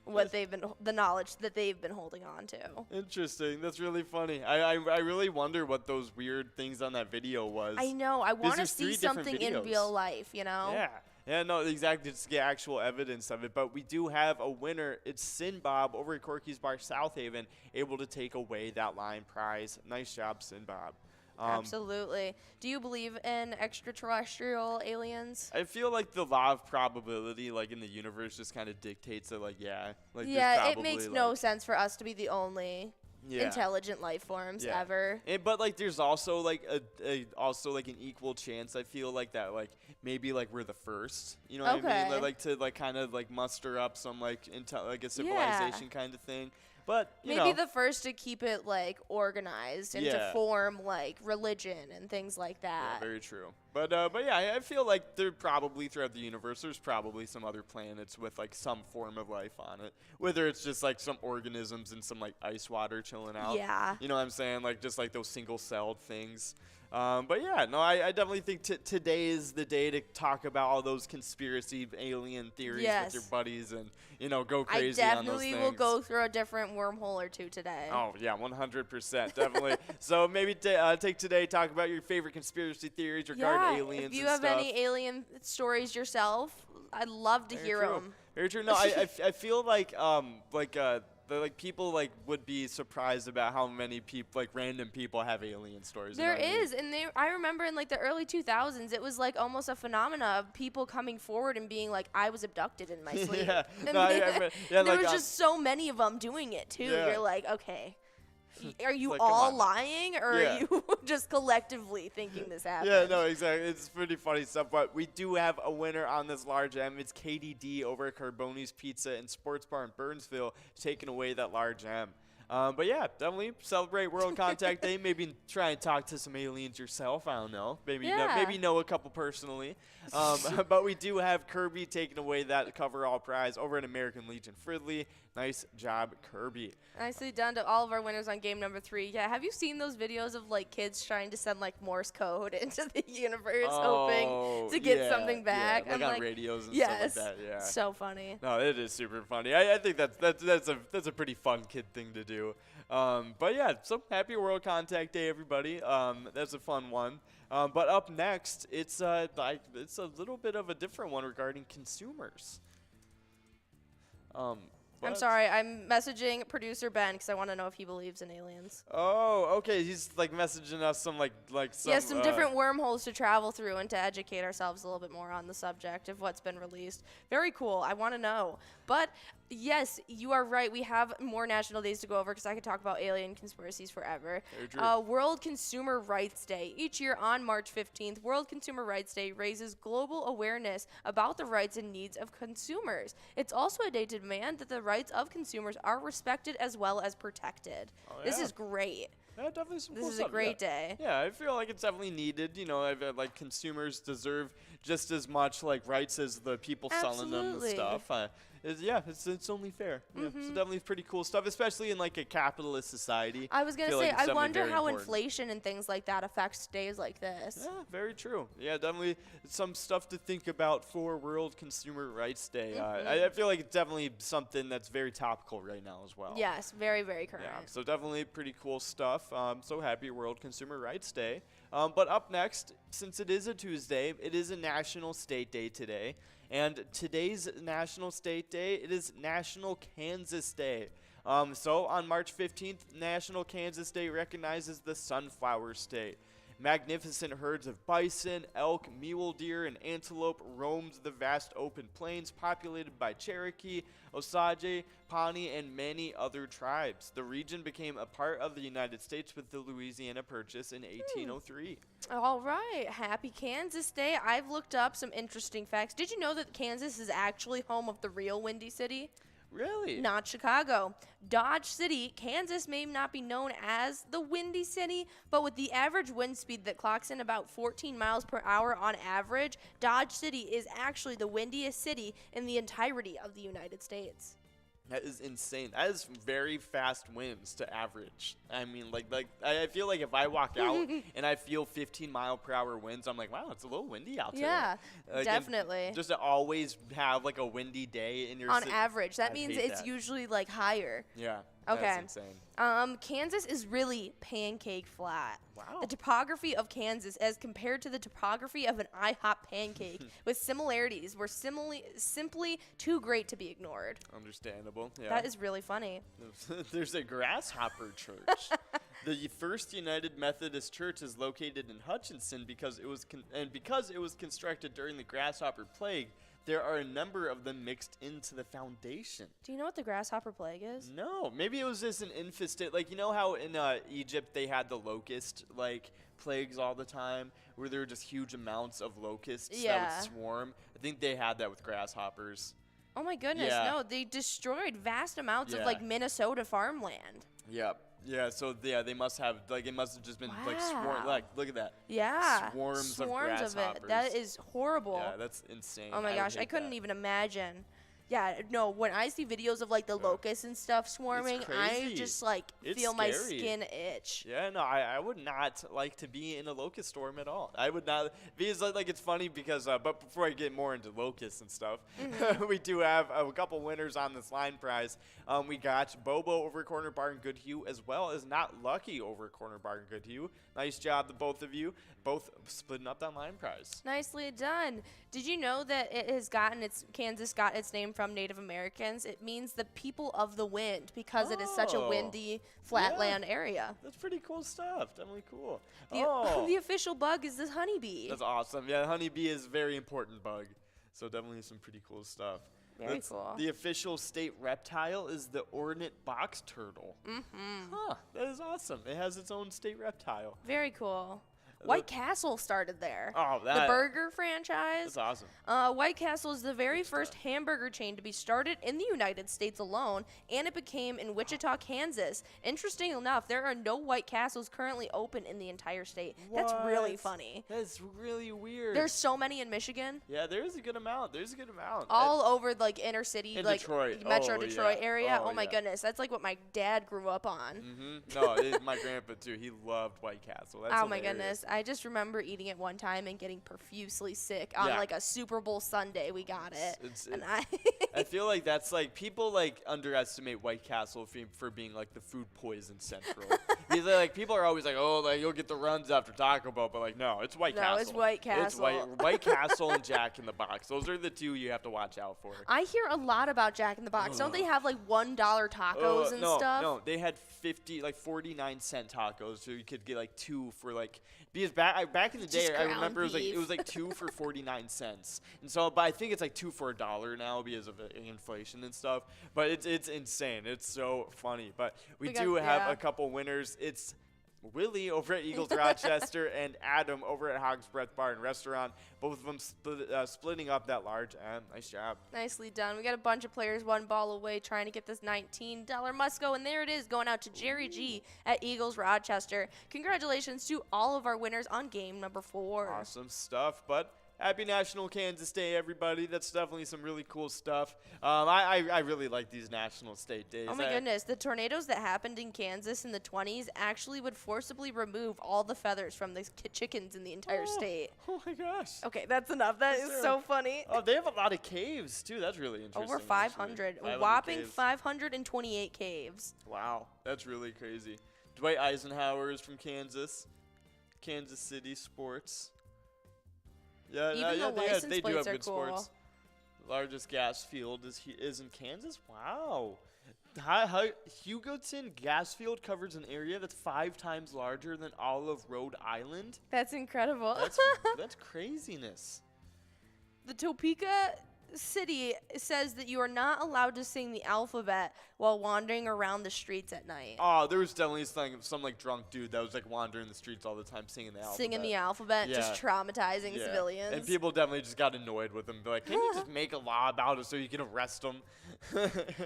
what the knowledge that they've been holding on to. Interesting. That's really funny. I really wonder what those weird things on that video was. I know. I want to there's see 3 different something in videos. real life, you know? Yeah. Yeah, no, exactly. Just to get actual evidence of it. But we do have a winner. It's Sin Bob over at Corky's Bar South Haven, able to take away that line prize. Nice job, Sin Bob. Absolutely. Do you believe in extraterrestrial aliens? I feel like the law of probability, like in the universe, just kind of dictates that, like, yeah. Like, there's Yeah, it probably, makes like, no sense for us to be the only yeah. intelligent life forms Yeah. ever. But like, there's also like also like an equal chance. I feel like that like maybe like we're the first. You know what I mean? Okay. Like to like kind of like muster up some like like a civilization kind of thing. But you Maybe know, the first to keep it like organized and to Yeah. form like religion and things like yeah, that. very true. But yeah, I feel like there probably throughout the universe, there's probably some other planets with like some form of life on it. Whether it's just like some organisms in some like ice water chilling out. Yeah. You know what I'm saying? Like just like those single-celled things. But yeah, no, I definitely think today is the day to talk about all those conspiracy alien theories with your buddies and, go crazy on those things. I definitely will go through a different wormhole or two today. Oh, yeah, 100%, definitely. So maybe take today, talk about your favorite conspiracy theories regarding aliens and stuff. If you have any alien stories yourself, I'd love to hear them. Very true. No, I feel like people would be surprised about how many people random people have alien stories. There is, and I remember in the early 2000s, it was almost a phenomena of people coming forward and being like, "I was abducted in my sleep." Yeah, there was just so many of them doing it too. Yeah. You're like, okay. Are you all lying, or are you just collectively thinking this happened? Yeah, no, exactly. It's pretty funny stuff. But we do have a winner on this large M. It's KDD over at Carboni's Pizza and Sports Bar in Burnsville, taking away that large M. But yeah, definitely celebrate World Contact Day. Maybe try and talk to some aliens yourself. I don't know. Maybe know a couple personally. But we do have Kirby taking away that coverall prize over at American Legion Fridley. Nice job, Kirby. Nicely done to all of our winners on game number 3. Yeah, have you seen those videos of kids trying to send Morse code into the universe, hoping to get something back? Yeah, on radios and stuff like that. Yeah, so funny. No, it is super funny. I think that's a pretty fun kid thing to do. But yeah, so happy World Contact Day, everybody. That's a fun one. But up next, it's a little bit of a different one regarding consumers. I'm sorry, I'm messaging producer Ben because I want to know if he believes in aliens. Oh, okay. He's messaging us some some different wormholes to travel through and to educate ourselves a little bit more on the subject of what's been released. Very cool. I want to know. But yes, you are right. We have more national days to go over because I could talk about alien conspiracies forever. Very true. World Consumer Rights Day. Each year on March 15th, World Consumer Rights Day raises global awareness about the rights and needs of consumers. It's also a day to demand that the rights of consumers are respected as well as protected. Oh, yeah. This is great. Yeah, definitely some This cool is stuff. a great day. Yeah, I feel like it's definitely needed. Consumers deserve just as much rights as the people selling them the stuff. It's only fair. Yeah, so definitely pretty cool stuff, especially in a capitalist society. I was gonna say, I wonder how important. inflation and things like that affects days like this. Yeah, very true. Yeah, definitely some stuff to think about for World Consumer Rights Day. I feel like it's definitely something that's very topical right now as well. Yes, very, very current. Yeah, so definitely pretty cool stuff. So happy World Consumer Rights Day. But up next, since it is a Tuesday, it is a National State Day today. And today's National State Day, it is National Kansas Day. So on March 15th, National Kansas Day recognizes the Sunflower State. Magnificent herds of bison, elk, mule deer, and antelope roamed the vast open plains populated by Cherokee, Osage, Pawnee, and many other tribes. The region became a part of the United States with the Louisiana Purchase in 1803. All right. Happy Kansas Day. I've looked up some interesting facts. Did you know that Kansas is actually home of the real Windy City? Really? Not Chicago. Dodge City, Kansas may not be known as the Windy City, but with the average wind speed that clocks in about 14 miles per hour on average, Dodge City is actually the windiest city in the entirety of the United States. That is insane. That is very fast winds to average. I mean, I feel like if I walk out and I feel 15-mile-per-hour winds, I'm like, wow, it's a little windy out today. Yeah, definitely. Just to always have a windy day in your on city. average, that means it's usually higher. Yeah. Okay. That's insane. Kansas is really pancake flat. Wow. The topography of Kansas as compared to the topography of an IHOP pancake with similarities were simply too great to be ignored. Understandable. Yeah. That is really funny. There's a grasshopper church. The First United Methodist Church is located in Hutchinson because it was constructed during the grasshopper plague. There are a number of them mixed into the foundation. Do you know what the grasshopper plague is? No, maybe it was just an infestation. You know how in Egypt they had the locust plagues all the time, where there were just huge amounts of locusts that would swarm. I think they had that with grasshoppers. Oh my goodness, no! They destroyed vast amounts of Minnesota farmland. Yep. Yeah, so they must have it must have just been swarm. Look at that. Yeah, swarms of grasshoppers. it. That is horrible. Yeah, that's insane. Oh my gosh, I couldn't even imagine. Yeah, no, when I see videos of like the locusts and stuff swarming, I crazy. just like It's feel my scary. skin itch. Yeah, no, I would not like to be in a locust storm at all. I would not, because like it's funny because, but before I get more into locusts and stuff, we do have a couple winners on this line prize. We got Bobo over Corner Bar and Goodhue, as well as Not Lucky over Corner Bar and Goodhue. Nice job to both of you, both splitting up that line prize. Nicely done. Did you know that Kansas got its name from Native Americans? It means the people of the wind because it is such a Oh, windy, flatland area. That's pretty cool stuff. Definitely cool. The official bug is the honeybee. That's awesome. Yeah, honeybee is a very important bug. So definitely some pretty cool stuff. Very cool. The official state reptile is the ornate box turtle. Huh, that is awesome. It has its own state reptile. Very cool. White Castle started there. Oh, the burger franchise. That's awesome. White Castle is the very first hamburger chain to be started in the United States alone, and it became in Wichita, Kansas. Interesting enough, there are no White Castles currently open in the entire state. That's really What? funny. That's really weird. There's so many in Michigan. Yeah, there's a good amount. All over like inner city, In like Detroit. Metro Oh, Detroit yeah. area. Oh, Oh my yeah. goodness, that's like what my dad grew up on. No, my grandpa too. He loved White Castle. That's Oh my hilarious. goodness, I just remember eating it one time and getting profusely sick on Yeah. like a Super Bowl Sunday. We got it, and I feel like that's like people like underestimate White Castle for being like the food poison central. Because like people are always like, oh, like you'll get the runs after Taco Bell, but like no, it's White No, Castle. it's White It's Castle. White Castle and Jack in the Box. Those are the two you have to watch out for. I hear a lot about Jack in the Box. Don't they have like $1 tacos and stuff? No, they had 49-cent tacos, so you could get like two for like because back in the day, Just I remember ground it was like two for 49 cents, and so but I think it's like two for $1 now because of inflation and stuff. But it's insane. It's so funny. But we do have a couple winners. It's Willie over at Eagles Rochester and Adam over at Hog's Breath Bar and Restaurant. Both of them splitting up that large. Nice job. Nicely done. We got a bunch of players one ball away trying to get this $19 must-go, and there it is going out to Jerry G at Eagles Rochester. Congratulations to all of our winners on game number 4. Awesome stuff. But happy National Kansas Day, everybody. That's definitely some really cool stuff. I really like these National State Days. Oh my goodness, the tornadoes that happened in Kansas in the 20s actually would forcibly remove all the feathers from the chickens in the entire state. Oh my gosh. Okay, that's enough. That is so funny. Oh, they have a lot of caves, too. That's really interesting. Over 500. actually. A whopping 528 caves. Wow, that's really crazy. Dwight Eisenhower is from Kansas. Kansas City sports. Yeah, Even the license they do plates have are good cool. sports. Largest gas field is in Kansas. Wow. Hugoton gas field covers an area that's 5 times larger than all of Rhode Island. That's incredible. That's craziness. The Topeka City says that you are not allowed to sing the alphabet while wandering around the streets at night. Oh, there was definitely some like drunk dude that was like wandering the streets all the time singing the alphabet. Singing the alphabet, just traumatizing civilians. And people definitely just got annoyed with him. Be like, can you just make a law about it so you can arrest them?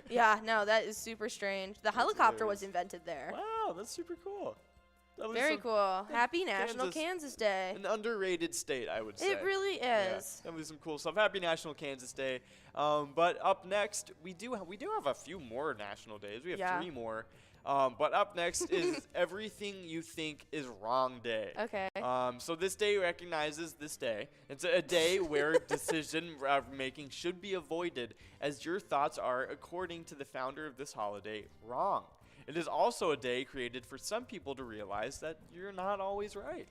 Yeah, no, that is super strange. The helicopter was invented there. Wow, that's super cool. Very cool. Happy National Kansas Day. An underrated state, I would say. It really Yeah, is. that was some cool stuff. Happy National Kansas Day. But up next, we do have a few more national days. We have 3 more. But up next is Everything You Think Is Wrong Day. Okay. So this day recognizes this day. It's a day where decision making should be avoided, as your thoughts are, according to the founder of this holiday, wrong. It is also a day created for some people to realize that you're not always right.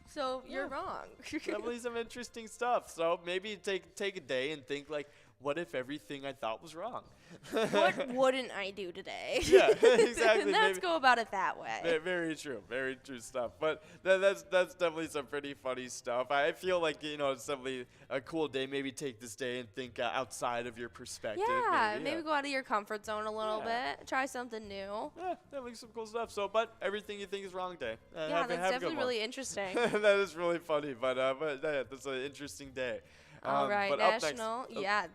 So you're wrong. Definitely some interesting stuff. So maybe take a day and think like, what if everything I thought was wrong? What wouldn't I do today? Yeah, exactly. Let's go about it that way. Very true. Very true stuff. But that's definitely some pretty funny stuff. I feel like, it's definitely a cool day. Maybe take this day and think outside of your perspective. Yeah, maybe go out of your comfort zone a little bit. Try something new. Yeah, definitely some cool stuff. So, but Everything You Think Is Wrong Day. Yeah, that's definitely really interesting. That is really funny. But yeah, that's an interesting day. All right, but up next- National.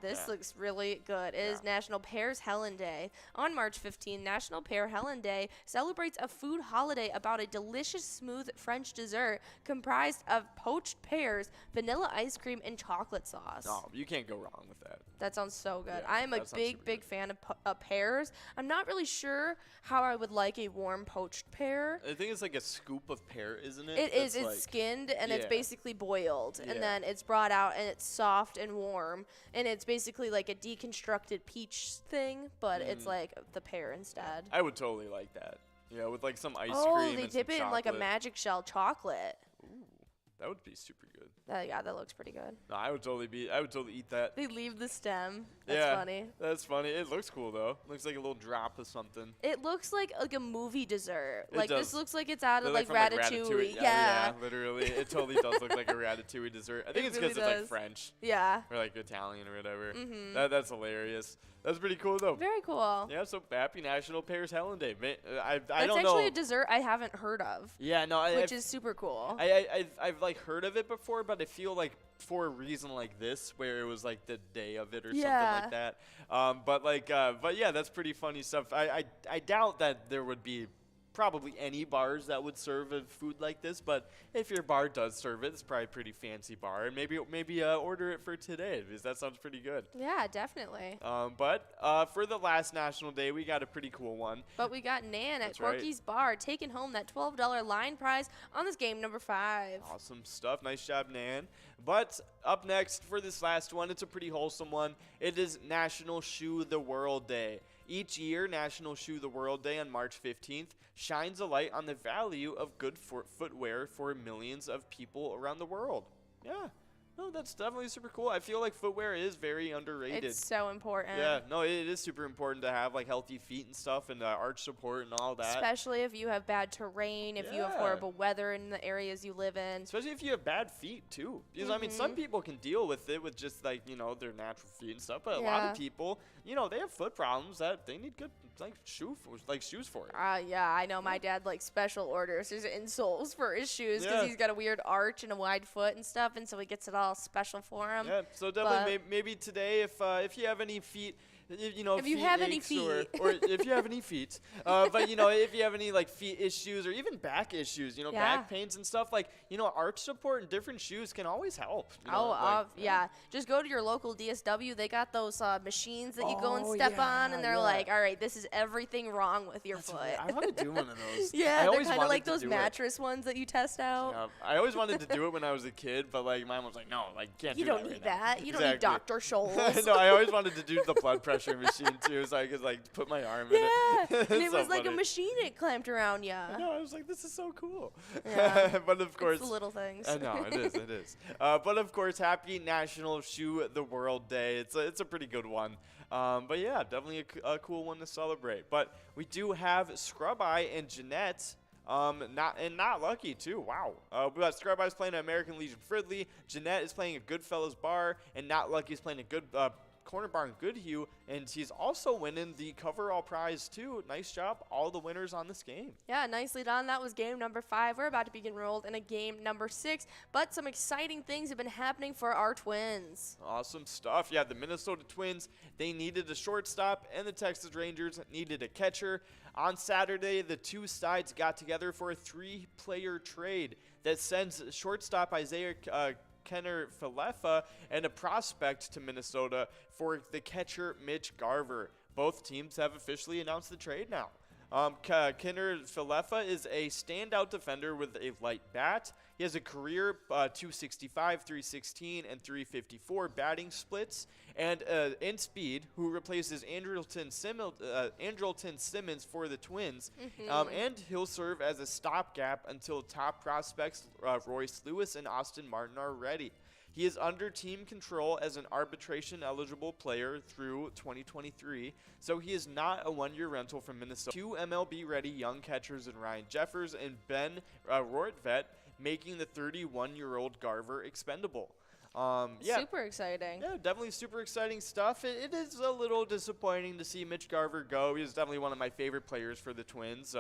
This looks really good. It is National Pears Helen Day. On March 15, National Pear Helen Day celebrates a food holiday about a delicious, smooth French dessert comprised of poached pears, vanilla ice cream, and chocolate sauce. Oh, you can't go wrong with that. That sounds so good. Yeah, I am a that sounds super big fan of pears. I'm not really sure how I would like a warm poached pear. I think it's like a scoop of pear, isn't it? It is. That's It's skinned and it's yeah. basically boiled, Yeah. and then it's brought out and it's soft and warm, and it's basically like a deconstructed peach thing, but it's like the pear instead. I would totally like that. Yeah, with like some ice Oh, cream they and dip some it in like a chocolate. magic shell chocolate. That would be super good. Yeah, that looks pretty good. No, I would totally eat that. They leave the stem. That's Yeah, funny. That's funny. It looks cool though. Looks like a little drop of something. It looks like a movie dessert. It Like does. this looks like it's out of They're like from, Ratatouille. Oh, Yeah. literally. It totally does look like a Ratatouille dessert. I think It it's because really it's like does. French Yeah. or like Italian or whatever. Mhm. That's hilarious. That's pretty cool though. Very cool. Yeah, so happy National Pears Helen Day. I That's don't actually know. a dessert I haven't heard of, Yeah, no, which is super cool. I've like heard of it before, but I feel like for a reason like this, where it was like the day of it or something like that. But yeah, that's pretty funny stuff. I doubt that there would be probably any bars that would serve a food like this, but if your bar does serve it, it's probably a pretty fancy bar, and maybe order it for today because that sounds pretty good. Yeah, definitely. But for the last National Day, we got a pretty cool one. But we got Nan at That's right. Corky's Bar taking home that $12 line prize on this game number 5. Awesome stuff. Nice job, Nan. But up next for this last one, it's a pretty wholesome one. It is National Shoe the World Day. Each year, National Shoe the World Day on March 15th shines a light on the value of good footwear for millions of people around the world. Yeah. No, that's definitely super cool. I feel like footwear is very underrated. It's so important. Yeah, no, it is super important to have like healthy feet and stuff and arch support and all that. Especially if you have bad terrain, if you have Yeah. horrible weather in the areas you live in. Especially if you have bad feet too, because I mean, some people can deal with it with just like their natural feet and stuff, but a lot Yeah. of people, they have foot problems that they need good shoes for it. Yeah, I know my dad like special orders his insoles for his shoes because Yeah. he's got a weird arch and a wide foot and stuff, and so he gets it all special for him. Yeah, so definitely maybe today if you have any feet. If you have any aches or if you have any feet, but if you have any like feet issues or even back issues, Yeah. back pains and stuff, like arch support and different shoes can always help. Yeah. Just go to your local DSW. They got those machines that you go and Oh, step on, yeah, and they're yeah. like, all right, this is everything wrong with your foot. I want to do one of those. Yeah, I they're always kind of wanted like to those do it. mattress ones that you test out. Yeah, I always wanted to do it when I was a kid, but like my mom was like, no, like can't You do don't that need right now." that. You don't need Exactly. Dr. Scholl's. No, I always wanted to do the blood pressure machine too, so I could like put my arm in Yeah, it. and it It's so was like a funny. machine it clamped around you. No, I was like, this is so cool. Yeah. But of course, It's the little things. I know it is. It is. But of course, happy National Shoe the World Day. It's a pretty good one. But yeah, definitely a cool one to celebrate. But we do have Scrub Eye and Jeanette. Not Lucky too. Wow. We got Scrub Eye's playing at American Legion Fridley. Jeanette is playing at Goodfellas Bar, and Not Lucky is playing at Corner Bar in Goodhue, and he's also winning the coverall prize too. Nice job, all the winners on this game. Yeah, nicely done. That was game number 5. We're about to be enrolled in a game number 6, but some exciting things have been happening for our Twins. Awesome stuff. Yeah, the Minnesota Twins, they needed a shortstop, and the Texas Rangers needed a catcher. On Saturday, the two sides got together for a 3-player trade that sends shortstop Isaiah Kenner Falefa and a prospect to Minnesota for the catcher Mitch Garver. Both teams have officially announced the trade now. Kenner Falefa is a standout defender with a light bat. He has a career 265, 316, and 354 batting splits, and in speed, who replaces Andrelton Simmons for the Twins. And he'll serve as a stopgap until top prospects Royce Lewis and Austin Martin are ready. He is under team control as an arbitration-eligible player through 2023, so he is not a one-year rental from Minnesota. 2 MLB-ready young catchers in Ryan Jeffers and Ben Rortvedt, making the 31-year-old Garver expendable. Yeah. Super exciting. Yeah, definitely super exciting stuff. It is a little disappointing to see Mitch Garver go. He was definitely one of my favorite players for the Twins.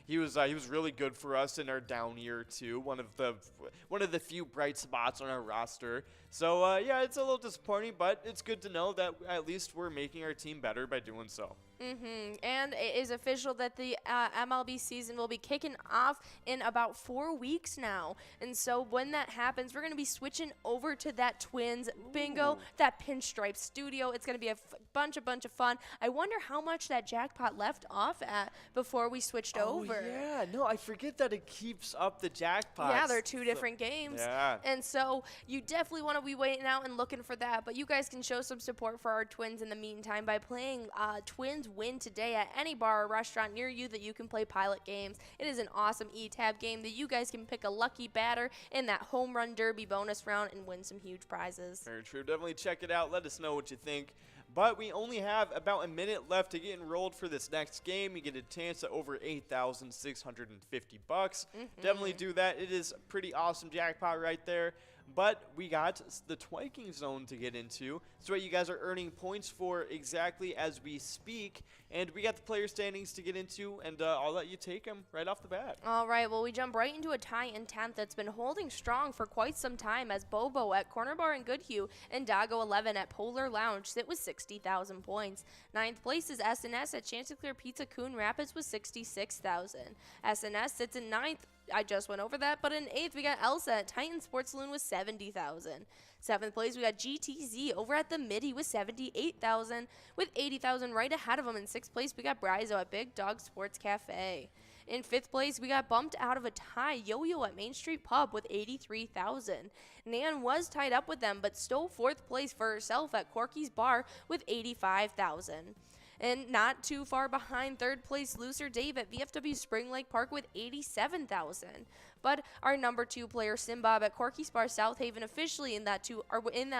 He was really good for us in our down year too. One of the few bright spots on our roster. So yeah, it's a little disappointing, but it's good to know that at least we're making our team better by doing so. And it is official that the MLB season will be kicking off in about 4 weeks now. And so when that happens, we're going to be switching over to that Twins bingo, that pinstripe studio. It's going to be a bunch of fun. I wonder how much that jackpot left off at before we switched over. Yeah, no, I forget that it keeps up the jackpots. Yeah, they're two different games. Yeah. And so you definitely want to be waiting out and looking for that. But you guys can show some support for our Twins in the meantime by playing Twins Win today at any bar or restaurant near you that you can play Pilot games. It is an awesome E-Tab game that you guys can pick a lucky batter in that home run derby bonus round and win some huge prizes. Very true. Definitely check it out. Let us know what you think. But we only have about a minute left to get enrolled for this next game. You get a chance at over $8,650. Definitely do that. It is a pretty awesome jackpot right there. But we got the twiking zone to get into. That's what you guys are earning points for exactly as we speak. And we got the player standings to get into, and I'll let you take them right off the bat. All right, well, we jump right into a tie in 10th that's been holding strong for quite some time as Bobo at Corner Bar in Goodhue and Dago 11 at Polar Lounge sit with 60,000 points. 9th place is SNS at Chanticleer Pizza Coon Rapids with 66,000. SNS sits in 9th. I just went over that, but in 8th, we got Elsa at Titan Sports Saloon with 70,000. 7th place, we got GTZ over at the Midi with 78,000, with 80,000 right ahead of them. In 6th place, we got Brizo at Big Dog Sports Cafe. In 5th place, we got bumped out of a tie Yo-Yo at Main Street Pub with 83,000. Nan was tied up with them, but stole 4th place for herself at Corky's Bar with 85,000. And not too far behind, 3rd place Looser Dave at VFW Spring Lake Park with 87,000. But our number 2 player Simbob at Corky's Bar South Haven officially in that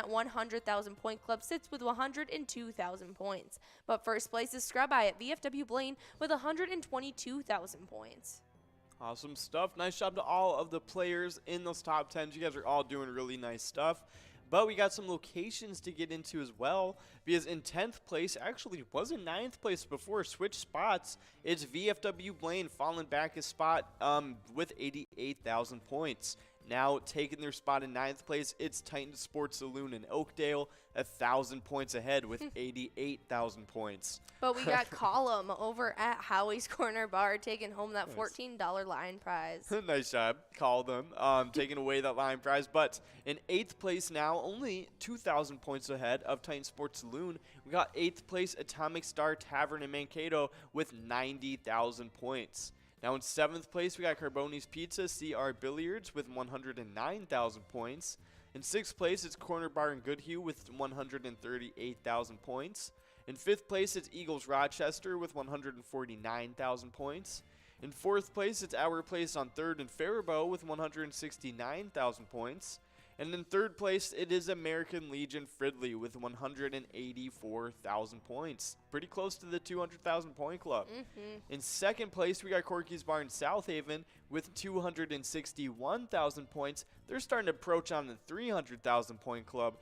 100,000 point club sits with 102,000 points. But first place is Scrub Eye at VFW Blaine with 122,000 points. Awesome stuff. Nice job to all of the players in those top 10s. You guys are all doing really nice stuff. But we got some locations to get into as well, because in 10th place, actually was in 9th place before, switch spots. It's VFW Blaine falling back a spot with 88,000 points. Now taking their spot in 9th place, it's Titan Sports Saloon in Oakdale, 1,000 points ahead with 88,000 points. But we got Column over at Howie's Corner Bar taking home that $14 line prize. Nice job. Call them. Taking away that line prize. But in 8th place now, only 2,000 points ahead of Titan Sports Saloon. We got 8th place Atomic Star Tavern in Mankato with 90,000 points. Now in 7th place, we got Carboni's Pizza, CR Billiards with 109,000 points. In 6th place, it's Corner Bar in Goodhue with 138,000 points. In 5th place, it's Eagles Rochester with 149,000 points. In 4th place, it's Our Place on 3rd and Faribault with 169,000 points. And in 3rd place, it is American Legion Fridley with 184,000 points. Pretty close to the 200,000 point club. In 2nd place, we got Corky's Bar in South Haven with 261,000 points. They're starting to approach on the 300,000 point club.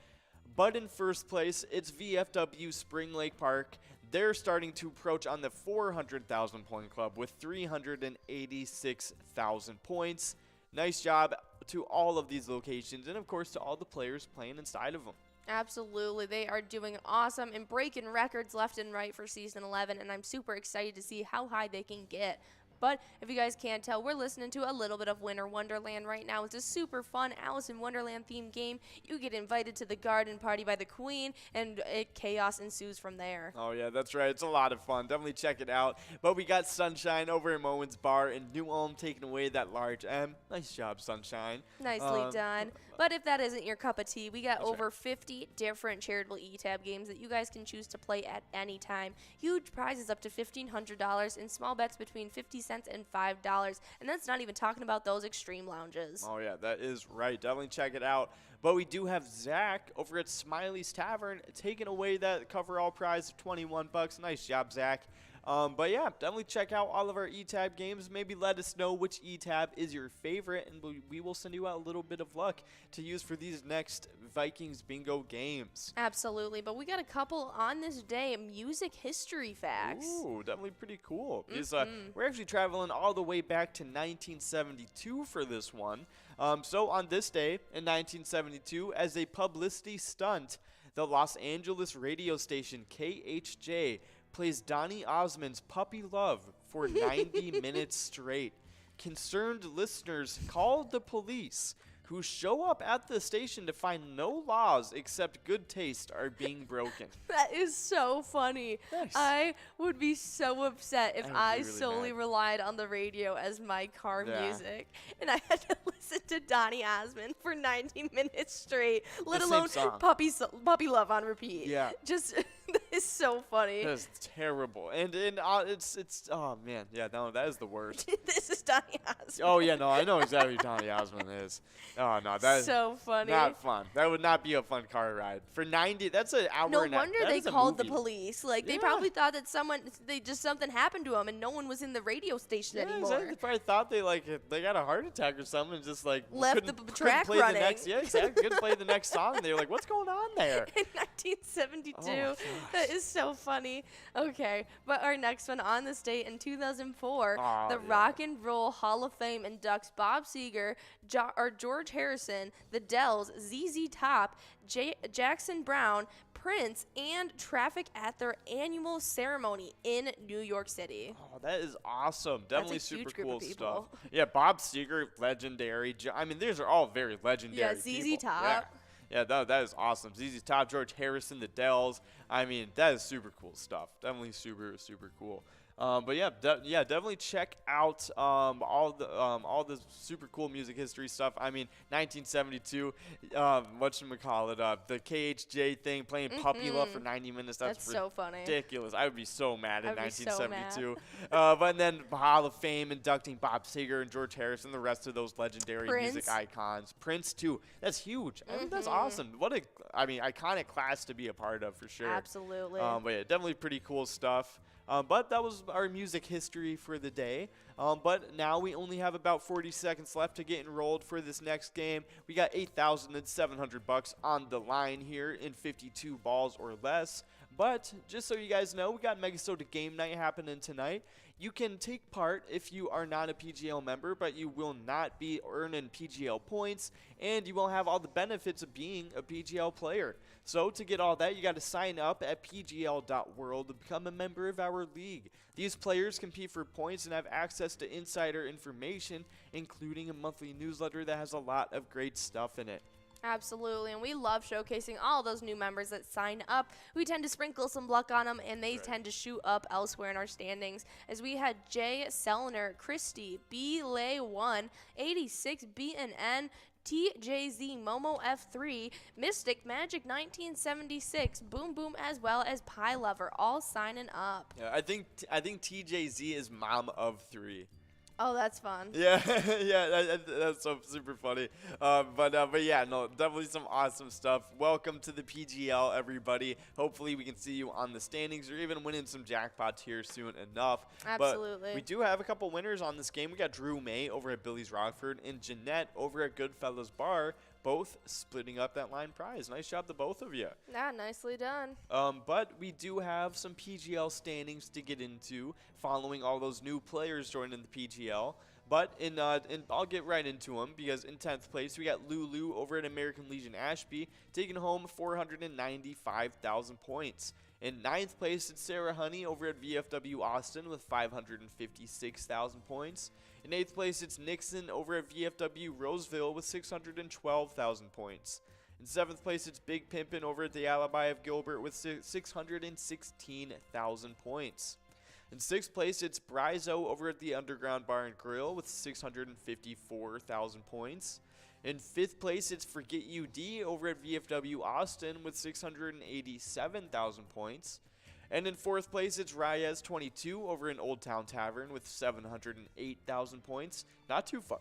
But in 1st place, it's VFW Spring Lake Park. They're starting to approach on the 400,000 point club with 386,000 points. Nice job to all of these locations and, of course, to all the players playing inside of them. Absolutely. They are doing awesome and breaking records left and right for Season 11, and I'm super excited to see how high they can get. But if you guys can't tell, we're listening to a little bit of Winter Wonderland right now. It's a super fun Alice in Wonderland themed game. You get invited to the garden party by the Queen, and chaos ensues from there. Oh, yeah, that's right. It's a lot of fun. Definitely check it out. But we got Sunshine over at Moen's Bar in New Ulm taking away that large M. Nice job, Sunshine. Nicely done. But if that isn't your cup of tea, we got over 50 different charitable E-Tab games that you guys can choose to play at any time. Huge prizes up to $1,500 and small bets between 50 cents and $5. And that's not even talking about those extreme lounges. Oh, yeah, that is right. Definitely check it out. But we do have Zach over at Smiley's Tavern taking away that coverall prize of $21. Nice job, Zach. But yeah, definitely check out all of our eTab games. Maybe let us know which eTab is your favorite, and we will send you out a little bit of luck to use for these next Vikings bingo games. Absolutely, but we got a couple on this day, music history facts. Ooh, definitely pretty cool. Because we're actually traveling all the way back to 1972 for this one. So on this day in 1972, as a publicity stunt, the Los Angeles radio station KHJ plays Donny Osmond's Puppy Love for 90 minutes straight. Concerned listeners called the police, who show up at the station to find no laws except good taste are being broken. That is so funny. Nice. I would be so upset if I would I be really solely mad. relied on the radio as my car Yeah. music and I had to listen to Donny Osmond for 90 minutes straight, let same alone song. Puppy Love on repeat. Yeah. Just that is so funny. That is terrible. And it's oh man, yeah, no, that is the worst. This is Donny Osmond. Oh yeah, no, I know exactly who Donny Osmond is. Oh no, that is So funny. not fun. That would not be a fun car ride. For 90, that's an hour No and wonder that they is a called the movie. police. Like they Yeah. probably thought that something happened to him and no one was in the radio station Yeah, anymore. exactly. They probably thought they got a heart attack or something and just like Left the couldn't track play running. the next couldn't play the next song. They were like, what's going on there? In 1972. Oh my That is so funny. Okay, but our next one on this date in 2004, Aw, the yeah. Rock and Roll Hall of Fame inducts Bob Seger, George Harrison, the Dells, ZZ Top, Jackson Brown, Prince, and Traffic at their annual ceremony in New York City. Oh, that is awesome. Definitely huge super group cool of stuff. people. Yeah, Bob Seger, legendary. I mean, these are all very legendary Yeah, ZZ people. Top. Yeah, that is awesome. ZZ Top, George Harrison, the Dells. I mean, that is super cool stuff. Definitely super, super cool. But yeah, definitely check out all the super cool music history stuff. I mean, 1972, whatchamacallit, the KHJ thing, playing Puppy Love for 90 minutes. That's so funny. ridiculous. I would be so mad in I'd be so mad. 1972. But then Hall of Fame inducting Bob Seger and George Harrison, the rest of those legendary music Prince. icons. Prince too. That's huge. I mean, that's awesome. What a iconic class to be a part of for sure. Absolutely. But yeah, definitely pretty cool stuff. But that was our music history for the day. But now we only have about 40 seconds left to get enrolled for this next game. We got $8,700 on the line here in 52 balls or less. But just so you guys know, we got MegaSota Game Night happening tonight. You can take part if you are not a PGL member, but you will not be earning PGL points, and you won't have all the benefits of being a PGL player. So to get all that, you got to sign up at pgl.world to become a member of our league. These players compete for points and have access to insider information, including a monthly newsletter that has a lot of great stuff in it. Absolutely, and we love showcasing all those new members that sign up. We tend to sprinkle some luck on them, and they tend to shoot up elsewhere in our standings. As we had Jay Selner, Christy, B. Lay 1, 86, B and N, TJZ, Momo F3, Mystic, Magic 1976, Boom Boom, as well as Pie Lover, all signing up. Yeah, I think TJZ is mom of 3. Oh, that's fun. Yeah, yeah, that's so super funny. But yeah, no, definitely some awesome stuff. Welcome to the PGL, everybody. Hopefully we can see you on the standings or even winning some jackpots here soon enough. Absolutely. But we do have a couple winners on this game. We got Drew May over at Billy's Rockford and Jeanette over at Goodfellas Bar, both splitting up that line prize. Nice job to both of you. Yeah, nicely done. But we do have some PGL standings to get into following all those new players joining the PGL. But I'll get right into them because in 10th place, we got Lulu over at American Legion Ashby taking home 495,000 points. In 9th place, it's Sarah Honey over at VFW Austin with 556,000 points. In 8th place, it's Nixon over at VFW Roseville with 612,000 points. In 7th place, it's Big Pimpin' over at the Alibi of Gilbert with 616,000 points. In 6th place, it's Brizo over at the Underground Bar and Grill with 654,000 points. In 5th place, it's Forget You D over at VFW Austin with 687,000 points. And in 4th place, it's Reyes22 over in Old Town Tavern with 708,000 points. Not too far.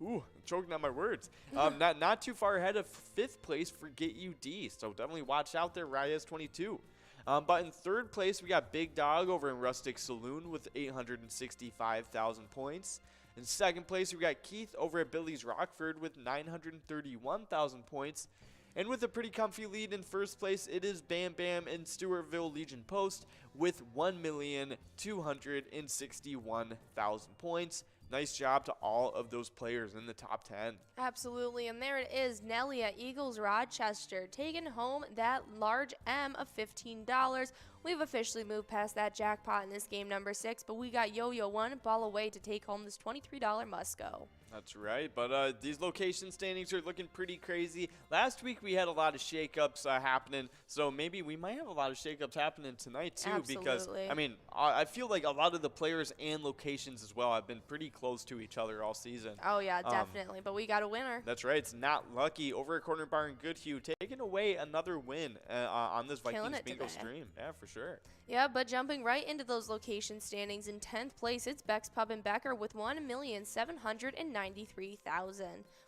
Ooh, I'm choking on my words. Not too far ahead of 5th place, Forget You D. So definitely watch out there, Reyes22. But in third place, we got Big Dog over in Rustic Saloon with 865,000 points. In second place, we got Keith over at Billy's Rockford with 931,000 points. And with a pretty comfy lead in first place, it is Bam Bam in Stewartville Legion Post with 1,261,000 points. Nice job to all of those players in the top 10. Absolutely, and there it is. Nelly at Eagles Rochester taking home that large M of $15. We've officially moved past that jackpot in this game number 6, but we got Yo-Yo one ball away to take home this $23 must-go. That's right, but these location standings are looking pretty crazy. Last week we had a lot of shakeups happening, so maybe we might have a lot of shakeups happening tonight too. Absolutely. Because I mean, I feel like a lot of the players and locations as well have been pretty close to each other all season. Oh yeah, definitely. But we got a winner. That's right. It's Not Lucky over at Corner Bar in Goodhue, taking away another win on this Vikings Bingo stream. Yeah, for sure. Yeah, but jumping right into those location standings, in 10th place, it's Beck's Pub and Becker with 1,793,000.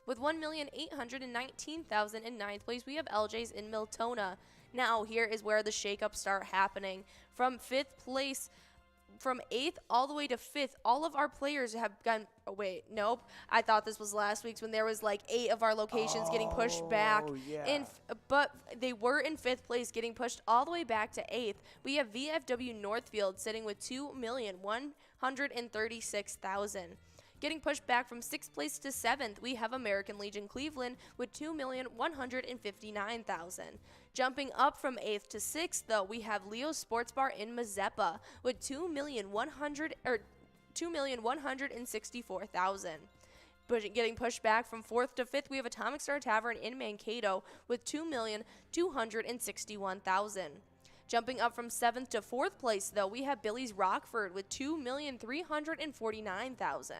With 1,819,000 in 9th place, we have LJ's in Miltona. Now, here is where the shakeups start happening. From 5th place, from 8th all the way to 5th, all of our players have gone. Oh, wait, nope. I thought this was last week's when there was like 8 of our locations getting pushed back. Yeah. But they were in 5th place, getting pushed all the way back to 8th. We have VFW Northfield sitting with 2,136,000. Getting pushed back from 6th place to 7th, we have American Legion Cleveland with 2,159,000. Jumping up from 8th to 6th, though, we have Leo's Sports Bar in Mazeppa with 2,164,000. But getting pushed back from 4th to 5th, we have Atomic Star Tavern in Mankato with 2,261,000. Jumping up from 7th to 4th place, though, we have Billy's Rockford with 2,349,000.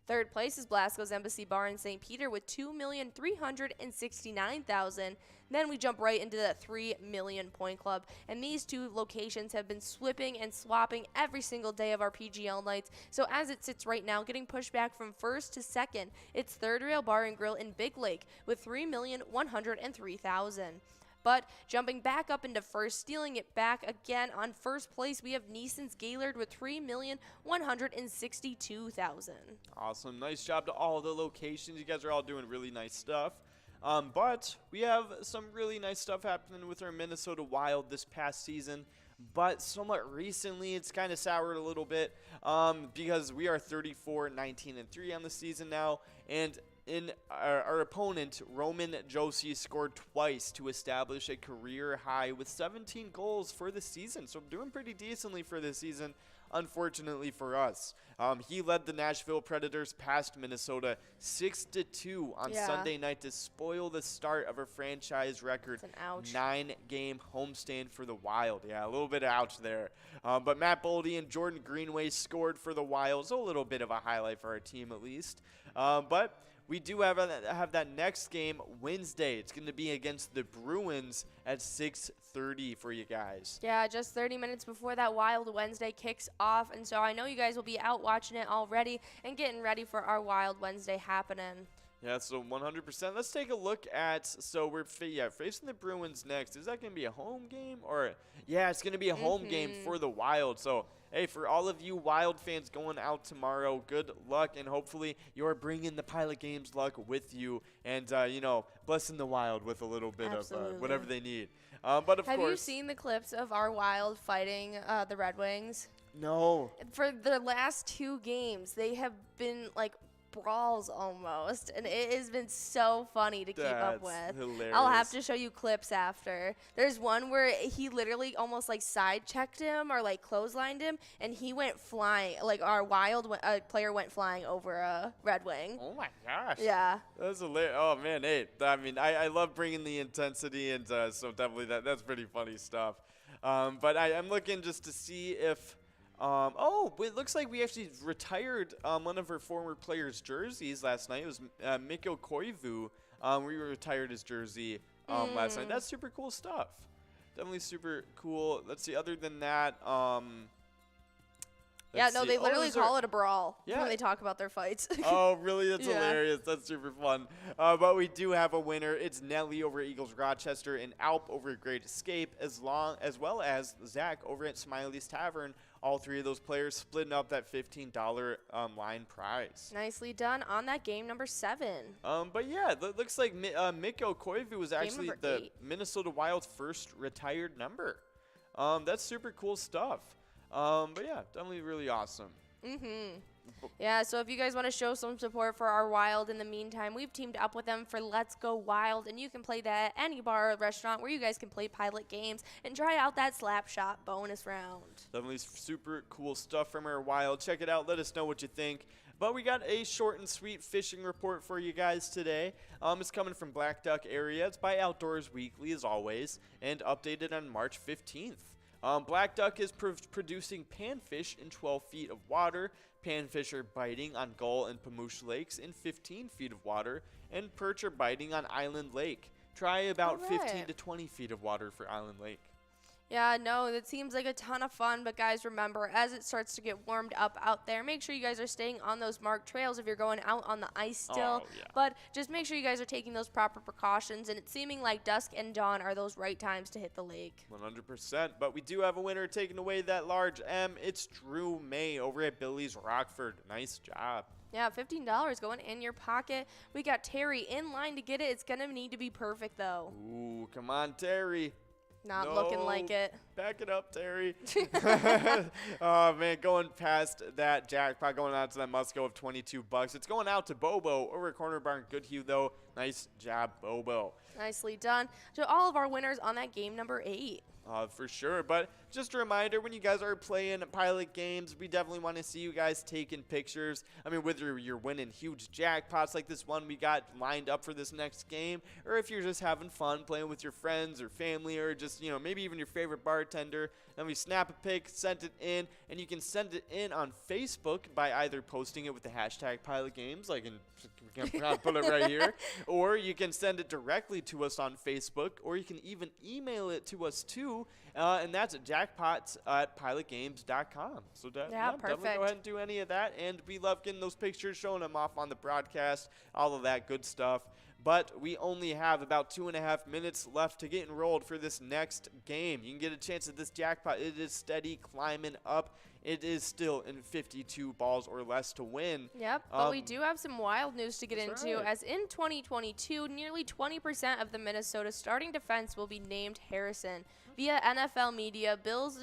Third place is Blasco's Embassy Bar in St. Peter with 2,369,000. Then we jump right into the 3 million point club, and these two locations have been swapping and swapping every single day of our PGL nights. So as it sits right now, getting pushed back from 1st to 2nd, it's Third Rail Bar and Grill in Big Lake with 3,103,000. But jumping back up into first, stealing it back again on first place, we have Neeson's Gaylord with 3,162,000. Awesome. Nice job to all the locations. You guys are all doing really nice stuff. But we have some really nice stuff happening with our Minnesota Wild this past season. But somewhat recently, it's kind of soured a little bit because we are 34-19-3 on the season now. And in our opponent, Roman Josie, scored twice to establish a career high with 17 goals for the season. So doing pretty decently for this season, unfortunately for us. He led the Nashville Predators past Minnesota 6-2 on Sunday night to spoil the start of a franchise record 9-game homestand for the Wild. Yeah, a little bit of ouch there. But Matt Boldy and Jordan Greenway scored for the Wild, so a little bit of a highlight for our team at least. But we do have that next game Wednesday. It's going to be against the Bruins at 6:30 for you guys. Yeah, just 30 minutes before that Wild Wednesday kicks off. And so I know you guys will be out watching it already and getting ready for our Wild Wednesday happening. Yeah, so 100%. Let's take a look at, so we're facing the Bruins next. Is that going to be a home game? Or, yeah, it's going to be a home game for the Wild. So, hey, for all of you Wild fans going out tomorrow, good luck. And hopefully you're bringing the Pilot Games luck with you and, blessing the Wild with a little bit of whatever they need. But, of course. Have you seen the clips of our Wild fighting the Red Wings? No. For the last 2 games, they have been, like, brawls almost, and it has been so funny to keep up with. Hilarious. I'll have to show you clips after. There's one where he literally almost like side checked him or like clotheslined him, and he went flying. Like our Wild player went flying over a Red Wing. Oh my gosh. Yeah. That's hilarious. Oh man, hey, I mean, I love bringing the intensity, and so definitely that's pretty funny stuff. But I'm looking just to see if. It looks like we actually retired one of our former players' jerseys last night. It was Mikko Koivu. We retired his jersey last night. That's super cool stuff. Definitely super cool. Let's see. Other than that, Yeah, Let's no, see. they Oh, literally is there- call it a brawl Yeah. when they talk about their fights. Oh, really? That's Yeah. hilarious. That's super fun. But we do have a winner. It's Nelly over at Eagles Rochester and Alp over at Great Escape, as well as Zach over at Smiley's Tavern. All three of those players splitting up that $15 line prize. Nicely done on that game number 7. But yeah, looks like Mikko Koivu was actually number the 8. Minnesota Wild's first retired member. That's super cool stuff. But yeah, definitely really awesome. Yeah, so if you guys want to show some support for our Wild in the meantime, we've teamed up with them for Let's Go Wild, and you can play that at any bar or restaurant where you guys can play pilot games and try out that slap shot bonus round. Definitely super cool stuff from our Wild. Check it out. Let us know what you think. But we got a short and sweet fishing report for you guys today. It's coming from Black Duck area. It's by Outdoors Weekly, as always, and updated on March 15th. Black Duck is producing panfish in 12 feet of water. Panfish are biting on Gull and Pamoosh Lakes in 15 feet of water, and perch are biting on Island Lake. Try about 15 to 20 feet of water for Island Lake. Yeah, no, that seems like a ton of fun, but guys, remember, as it starts to get warmed up out there, make sure you guys are staying on those marked trails if you're going out on the ice still. Oh, yeah. But just make sure you guys are taking those proper precautions, and it's seeming like dusk and dawn are those right times to hit the lake. 100%. But we do have a winner taking away that large M. It's Drew May over at Billy's Rockford. Nice job. Yeah, $15 going in your pocket. We got Terry in line to get it. It's going to need to be perfect, though. Ooh, come on, Terry. Not looking like it. Back it up, Terry. Oh, man, going past that jackpot, going out to that must-go of $22. It's going out to Bobo over at Corner Barn Goodhue, though. Nice job, Bobo. Nicely done. To all of our winners on that game number 8. For sure. But just a reminder, when you guys are playing pilot games, we definitely want to see you guys taking pictures. I mean, whether you're winning huge jackpots like this one we got lined up for this next game, or if you're just having fun playing with your friends or family, or just, you know, maybe even your favorite bartender, then we snap a pic, send it in, and you can send it in on Facebook by either posting it with the hashtag pilot games, like we can put it right here, or you can send it directly to us on Facebook, or you can even email it to us too, and that's at jackpots@pilotgames.com. So definitely perfect. go ahead and do any of that, and we love getting those pictures, showing them off on the broadcast, all of that good stuff. But we only have about 2.5 minutes left to get enrolled for this next game. You can get a chance at this jackpot. It is steady climbing up. It is still in 52 balls or less to win. Yep, but we do have some wild news to get That's into, right. as in 2022, nearly 20% of the Minnesota starting defense will be named Harrison. Via NFL media, Bills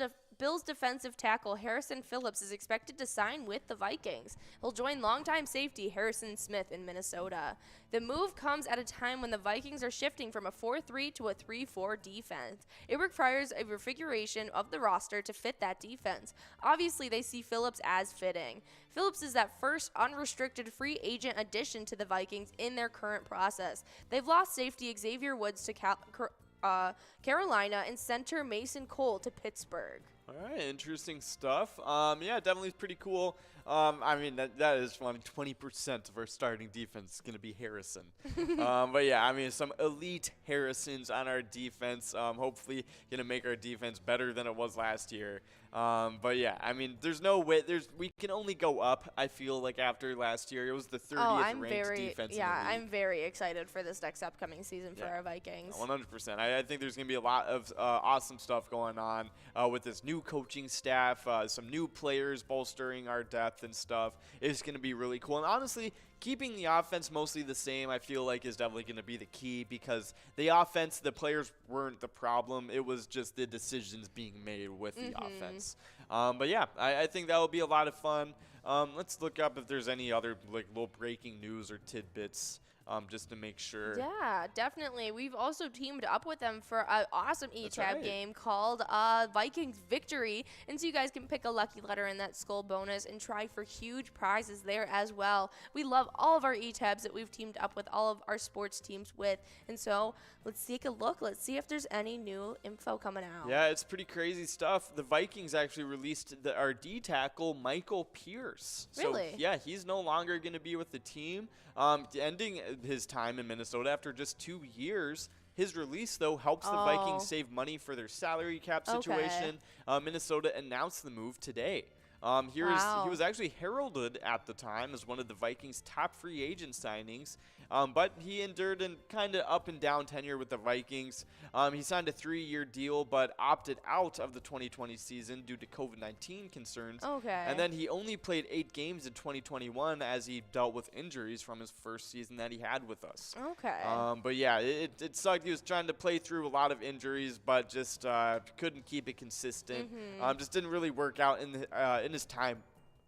defensive tackle Harrison Phillips is expected to sign with the Vikings. He'll join longtime safety Harrison Smith in Minnesota. The move comes at a time when the Vikings are shifting from a 4-3 to a 3-4 defense. It requires a refiguration of the roster to fit that defense. Obviously, they see Phillips as fitting. Phillips is that first unrestricted free agent addition to the Vikings in their current process. They've lost safety Xavier Woods to Carolina and center Mason Cole to Pittsburgh. All right, interesting stuff. Yeah, definitely pretty cool. I mean, that is funny. 20% of our starting defense is going to be Harrison. But yeah, I mean, some elite Harrisons on our defense. Hopefully going to make our defense better than it was last year. But yeah, I mean, there's no way. We can only go up, I feel like, after last year. It was the 30th ranked defense in the league. I'm very excited for this next upcoming season for our Vikings. 100%. I think there's going to be a lot of awesome stuff going on with this new coaching staff, some new players bolstering our depth and stuff. It's going to be really cool. And honestly, keeping the offense mostly the same, I feel like, is definitely going to be the key, because the offense, the players weren't the problem. It was just the decisions being made with the offense. But yeah, I think that will be a lot of fun. Let's look up if there's any other little breaking news or tidbits. Just to make sure. Yeah, definitely. We've also teamed up with them for an awesome ETAB right. game called Vikings Victory. And so you guys can pick a lucky letter in that skull bonus and try for huge prizes there as well. We love all of our ETABs that we've teamed up with all of our sports teams with. And so let's take a look. Let's see if there's any new info coming out. Yeah, it's pretty crazy stuff. The Vikings actually released our D tackle, Michael Pierce. Really? So, yeah, he's no longer going to be with the team, ending his time in Minnesota after just 2 years. His release, though, helps the Vikings save money for their salary cap situation. Minnesota announced the move today. He was actually heralded at the time as one of the Vikings' top free agent signings, but he endured a kind of up and down tenure with the Vikings. He signed a 3-year deal, but opted out of the 2020 season due to COVID-19 concerns. Okay. And then he only played 8 games in 2021 as he dealt with injuries from his first season that he had with us. Okay. But yeah, it sucked. He was trying to play through a lot of injuries, but just couldn't keep it consistent. Just didn't really work out in his time.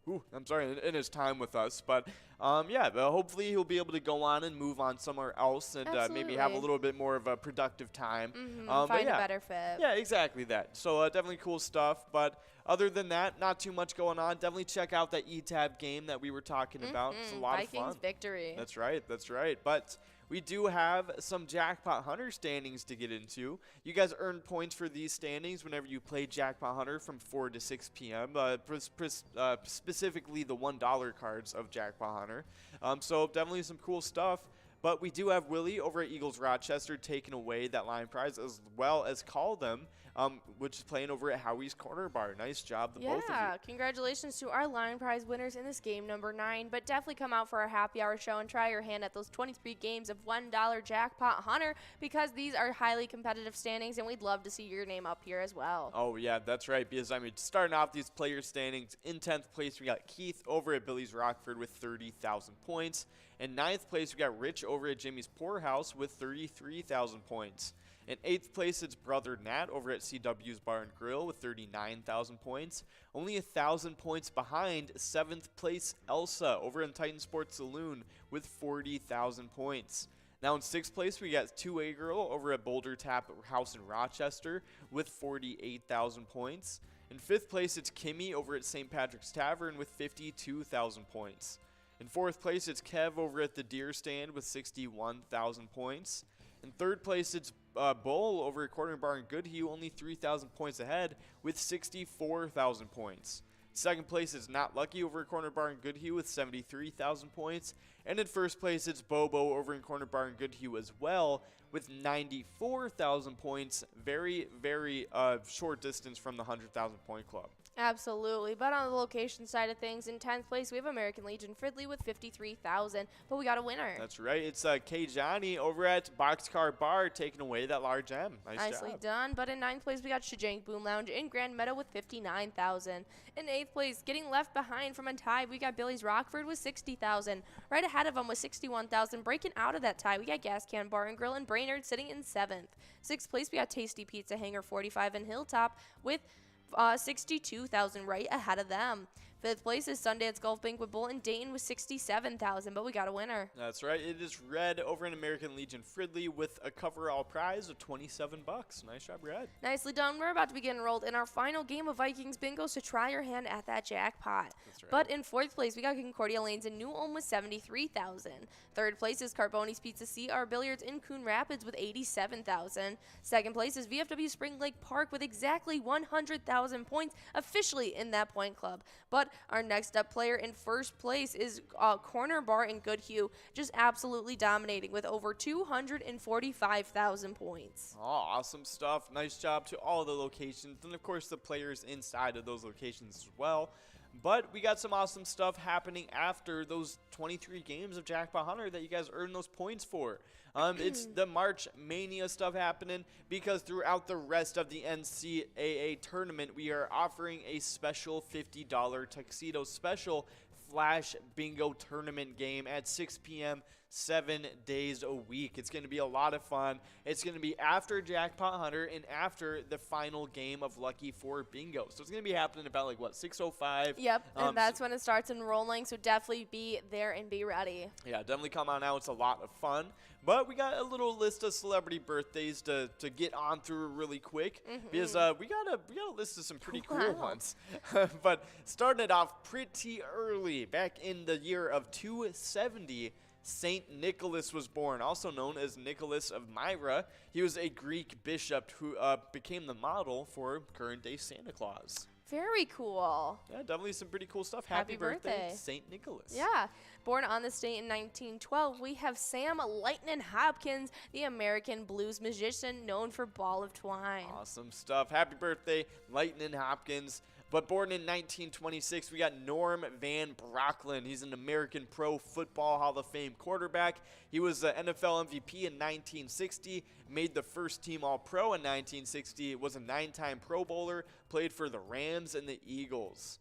In his time with us. But hopefully he'll be able to go on and move on somewhere else and maybe have a little bit more of a productive time. Find a better fit. Yeah, exactly that. So definitely cool stuff. But other than that, not too much going on. Definitely check out that ETAB game that we were talking about. It's a lot of fun. Vikings victory. That's right. But we do have some Jackpot Hunter standings to get into. You guys earn points for these standings whenever you play Jackpot Hunter from 4 to 6 p.m., specifically the $1 cards of Jackpot Hunter. So definitely some cool stuff. But we do have Willie over at Eagles Rochester taking away that line prize, as well as Call Them, which is playing over at Howie's Corner Bar. Nice job, both of you. Yeah, congratulations to our line prize winners in this game number 9. But definitely come out for our happy hour show and try your hand at those 23 games of $1 Jackpot Hunter, because these are highly competitive standings, and we'd love to see your name up here as well. Oh, yeah, that's right. Because, starting off these player standings, in 10th place, we got Keith over at Billy's Rockford with 30,000 points. In 9th place, we got Rich over at Jimmy's Poorhouse with 33,000 points. In 8th place, it's Brother Nat over at CW's Bar and Grill with 39,000 points. Only 1,000 points behind 7th place Elsa over in Titan Sports Saloon with 40,000 points. Now in 6th place, we got 2A Girl over at Boulder Tap House in Rochester with 48,000 points. In 5th place, it's Kimmy over at St. Patrick's Tavern with 52,000 points. In 4th place, it's Kev over at the Deer Stand with 61,000 points. In 3rd place, it's Bull over at Corner Bar in Goodhue, only 3,000 points ahead with 64,000 points. 2nd place is Not Lucky over at Corner Bar in Goodhue with 73,000 points. And in 1st place, it's Bobo over in Corner Bar in Goodhue as well with 94,000 points. Very, very short distance from the 100,000 point club. Absolutely. But on the location side of things, in 10th place, we have American Legion Fridley with 53,000. But we got a winner. That's right. It's K. Johnny over at Boxcar Bar taking away that large M. Nicely job. done. But in 9th place, we got Shajank Boom Lounge in Grand Meadow with 59,000. In 8th place, getting left behind from a tie, we got Billy's Rockford with 60,000. Right ahead of them with 61,000. Breaking out of that tie, we got Gas Can Bar and Grill and Brainerd sitting in 7th. 6th place, we got Tasty Pizza Hangar 45 and Hilltop with 62,000 right ahead of them. 5th place is Sundance Golf Banquet Bowl in Dayton with 67,000, but we got a winner. That's right. It is Red over in American Legion Fridley with a coverall prize of $27. Nice job, Red. Nicely done. We're about to begin enrolled in our final game of Vikings Bingo, so try your hand at that jackpot. That's right. But in 4th place, we got Concordia Lanes in New Ulm with 73,000. 3rd place is Carboni's Pizza CR Billiards in Coon Rapids with 87,000. 2nd place is VFW Spring Lake Park with exactly 100,000 points officially in that point club. But our next up player in 1st place is Corner Bar in Goodhue, just absolutely dominating with over 245,000 points. Oh, awesome stuff. Nice job to all the locations, and of course the players inside of those locations as well. But we got some awesome stuff happening after those 23 games of Jackpot Hunter that you guys earned those points for. It's the March Mania stuff happening, because throughout the rest of the NCAA tournament, we are offering a special $50 tuxedo special Flash Bingo tournament game at 6 p.m. 7 days a week. It's going to be a lot of fun. It's going to be after Jackpot Hunter and after the final game of Lucky 4 Bingo. So it's going to be happening about 6:05. Yep, and that's when it starts enrolling, so definitely be there and be ready. Yeah, definitely come on out. It's a lot of fun. But we got a little list of celebrity birthdays to get on through really quick, because we got a list of some pretty cool ones. But starting it off pretty early, back in the year of 270, Saint Nicholas was born, also known as Nicholas of Myra. He was a Greek bishop who became the model for current-day Santa Claus. Very cool. Yeah, definitely some pretty cool stuff. Happy birthday, Saint Nicholas. Yeah. Born on this date in 1912, we have Sam Lightnin' Hopkins, the American blues musician known for Ball of Twine. Awesome stuff. Happy birthday, Lightnin' Hopkins. But born in 1926, we got Norm Van Brocklin. He's an American Pro Football Hall of Fame quarterback. He was the NFL MVP in 1960, made the first team All-Pro in 1960, was a 9-time Pro Bowler, played for the Rams and the Eagles.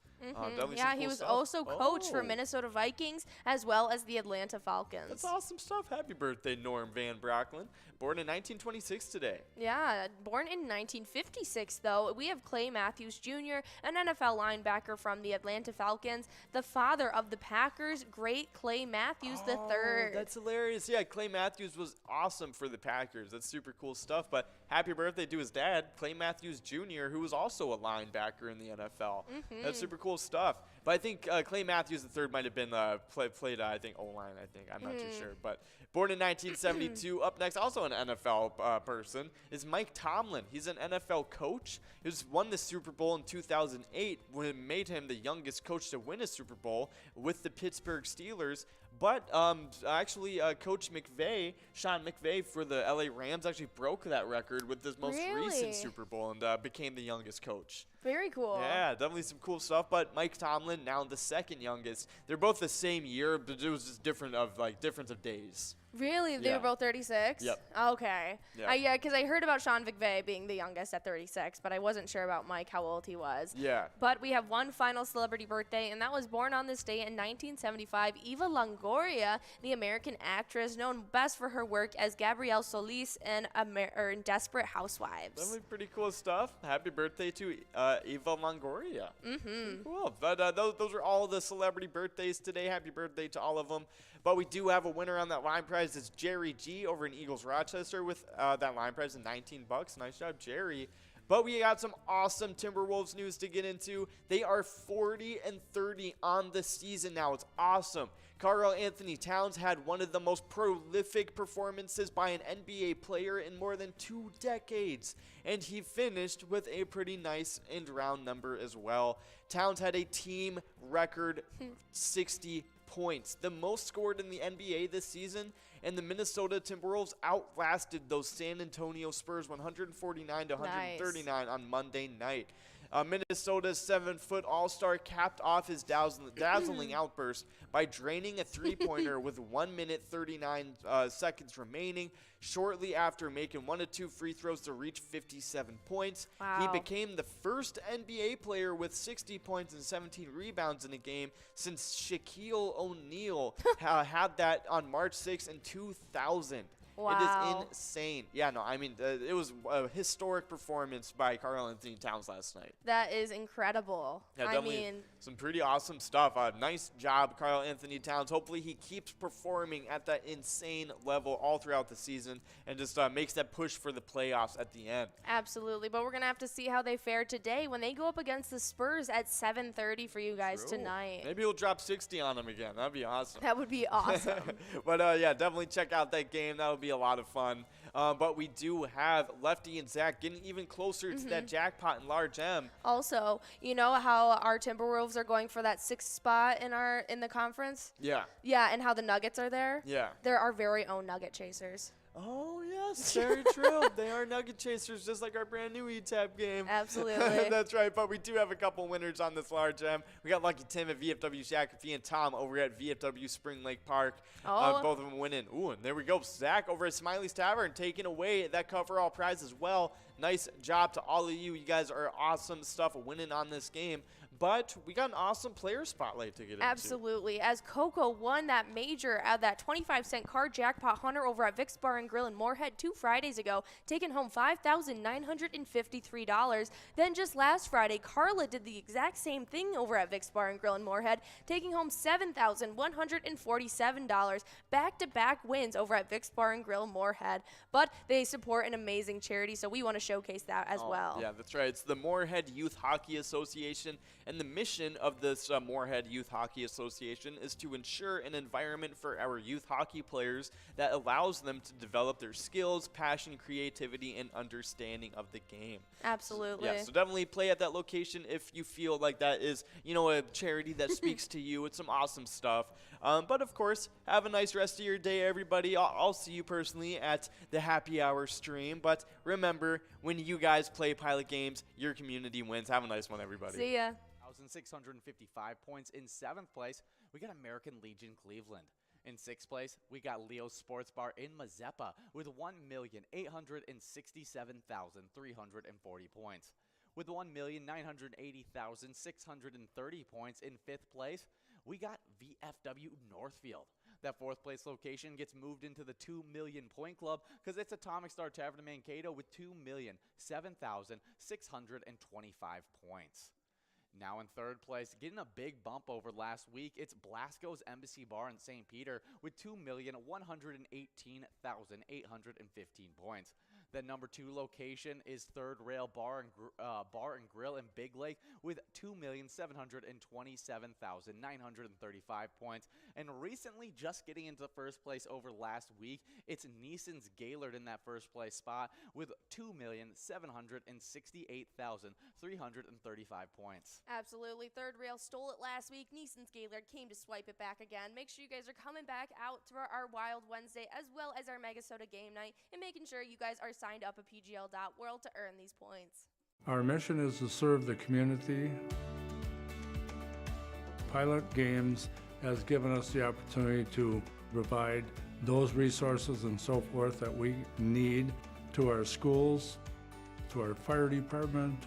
Yeah, he was also coach for Minnesota Vikings as well as the Atlanta Falcons. That's awesome stuff. Happy birthday, Norm Van Brocklin. Born in 1926 today. Yeah, born in 1956, though, we have Clay Matthews Jr., an NFL linebacker from the Atlanta Falcons, the father of the Packers, great Clay Matthews III. That's hilarious. Yeah, Clay Matthews was awesome for the Packers. That's super cool stuff. But happy birthday to his dad, Clay Matthews Jr., who was also a linebacker in the NFL. That's super cool stuff. But I think Clay Matthews III might have been played, I think, O-line, I think. I'm not too sure. But born in 1972. Up next, also an NFL person, is Mike Tomlin. He's an NFL coach. He won the Super Bowl in 2008 when it made him the youngest coach to win a Super Bowl with the Pittsburgh Steelers. But actually, Coach McVay, Sean McVay for the LA Rams, actually broke that record with this most recent Super Bowl and became the youngest coach. Very cool. Yeah, definitely some cool stuff. But Mike Tomlin, now the second youngest. They're both the same year, but it was just difference of days. Really? They were both 36? Yep. Okay. Yeah, because I heard about Sean McVay being the youngest at 36, but I wasn't sure about Mike, how old he was. Yeah. But we have one final celebrity birthday, and that was born on this day in 1975, Eva Longoria, the American actress known best for her work as Gabrielle Solis in Desperate Housewives. Definitely pretty cool stuff. Happy birthday to Eva Longoria. Cool. But those are all the celebrity birthdays today. Happy birthday to all of them. But we do have a winner on that line prize. It's Jerry G over in Eagles Rochester with that line prize of $19. Nice job, Jerry. But we got some awesome Timberwolves news to get into. They are 40-30 on the season now. It's awesome. Karl Anthony Towns had one of the most prolific performances by an NBA player in more than 2 decades. And he finished with a pretty nice and round number as well. Towns had a team record 60 points, the most scored in the NBA this season, and the Minnesota Timberwolves outlasted those San Antonio Spurs 149 to 139 on Monday night. Minnesota's 7-foot all-star capped off his dazzling outburst by draining a three-pointer with 1 minute 39 seconds remaining, shortly after making 1 of 2 free throws to reach 57 points. Wow. He became the first NBA player with 60 points and 17 rebounds in a game since Shaquille O'Neal had that on March 6 in 2000. Wow. It is insane. Yeah, no, I mean, it was a historic performance by Karl Anthony Towns last night. That is incredible. Yeah, definitely some pretty awesome stuff. Nice job, Karl Anthony Towns. Hopefully he keeps performing at that insane level all throughout the season and just makes that push for the playoffs at the end. Absolutely, but we're going to have to see how they fare today when they go up against the Spurs at 7:30 for you guys tonight. Maybe he'll drop 60 on them again. That'd be awesome. That would be awesome. But, yeah, definitely check out that game. That would be a lot of fun. But we do have Lefty and Zach getting even closer to that jackpot in Large M. Also, you know how our Timberwolves are going for that 6th spot in the conference? Yeah. Yeah, and how the Nuggets are there? Yeah. They're our very own Nugget Chasers. Oh, yes, very true. They are Nugget Chasers, just like our brand new E-Tab game. Absolutely. That's right, but we do have a couple winners on this Large M. We got Lucky Tim at VFW Shakopee and Tom over at VFW Spring Lake Park. Both of them winning. Ooh, and there we go. Zach over at Smiley's Tavern taking away that coverall prize as well. Nice job to all of you. You guys are awesome stuff winning on this game. But we got an awesome player spotlight to get into. Absolutely. As Coco won that major at that 25-cent card jackpot hunter over at Vic's Bar and Grill in Moorhead 2 Fridays ago, taking home $5,953. Then just last Friday, Carla did the exact same thing over at Vic's Bar and Grill in Moorhead, taking home $7,147. Back-to-back wins over at Vic's Bar and Grill Moorhead. But they support an amazing charity, so we want to showcase that as well. Yeah, that's right. It's the Moorhead Youth Hockey Association. And the mission of this Moorhead Youth Hockey Association is to ensure an environment for our youth hockey players that allows them to develop their skills, passion, creativity, and understanding of the game. Absolutely. Yeah, so definitely play at that location if you feel like that is, a charity that speaks to you. It's some awesome stuff. But of course, have a nice rest of your day, everybody. I'll see you personally at the happy hour stream. But remember, when you guys play Pilot games, your community wins. Have a nice one, everybody. See ya. 1,655 points. In 7th place, we got American Legion Cleveland. In 6th place, we got Leo's Sports Bar in Mazeppa with 1,867,340 points. With 1,980,630 points in 5th place, we got VFW Northfield. That 4th place location gets moved into the 2 million point club because it's Atomic Star Tavern in Mankato with 2,007,625 points. Now in 3rd place, getting a big bump over last week, it's Blasco's Embassy Bar in St. Peter with 2,118,815 points. The number 2 location is Third Rail Bar and Grill in Big Lake with 2,727,935 points. And recently, just getting into the 1st place over last week, it's Neeson's Gaylord in that 1st place spot with 2,768,335 points. Absolutely. Third Rail stole it last week. Neeson's Gaylord came to swipe it back again. Make sure you guys are coming back out for our Wild Wednesday as well as our MegaSota game night and making sure you guys are signed up at pgl.world to earn these points. Our mission is to serve the community. Pilot Games has given us the opportunity to provide those resources and so forth that we need to our schools, to our fire department,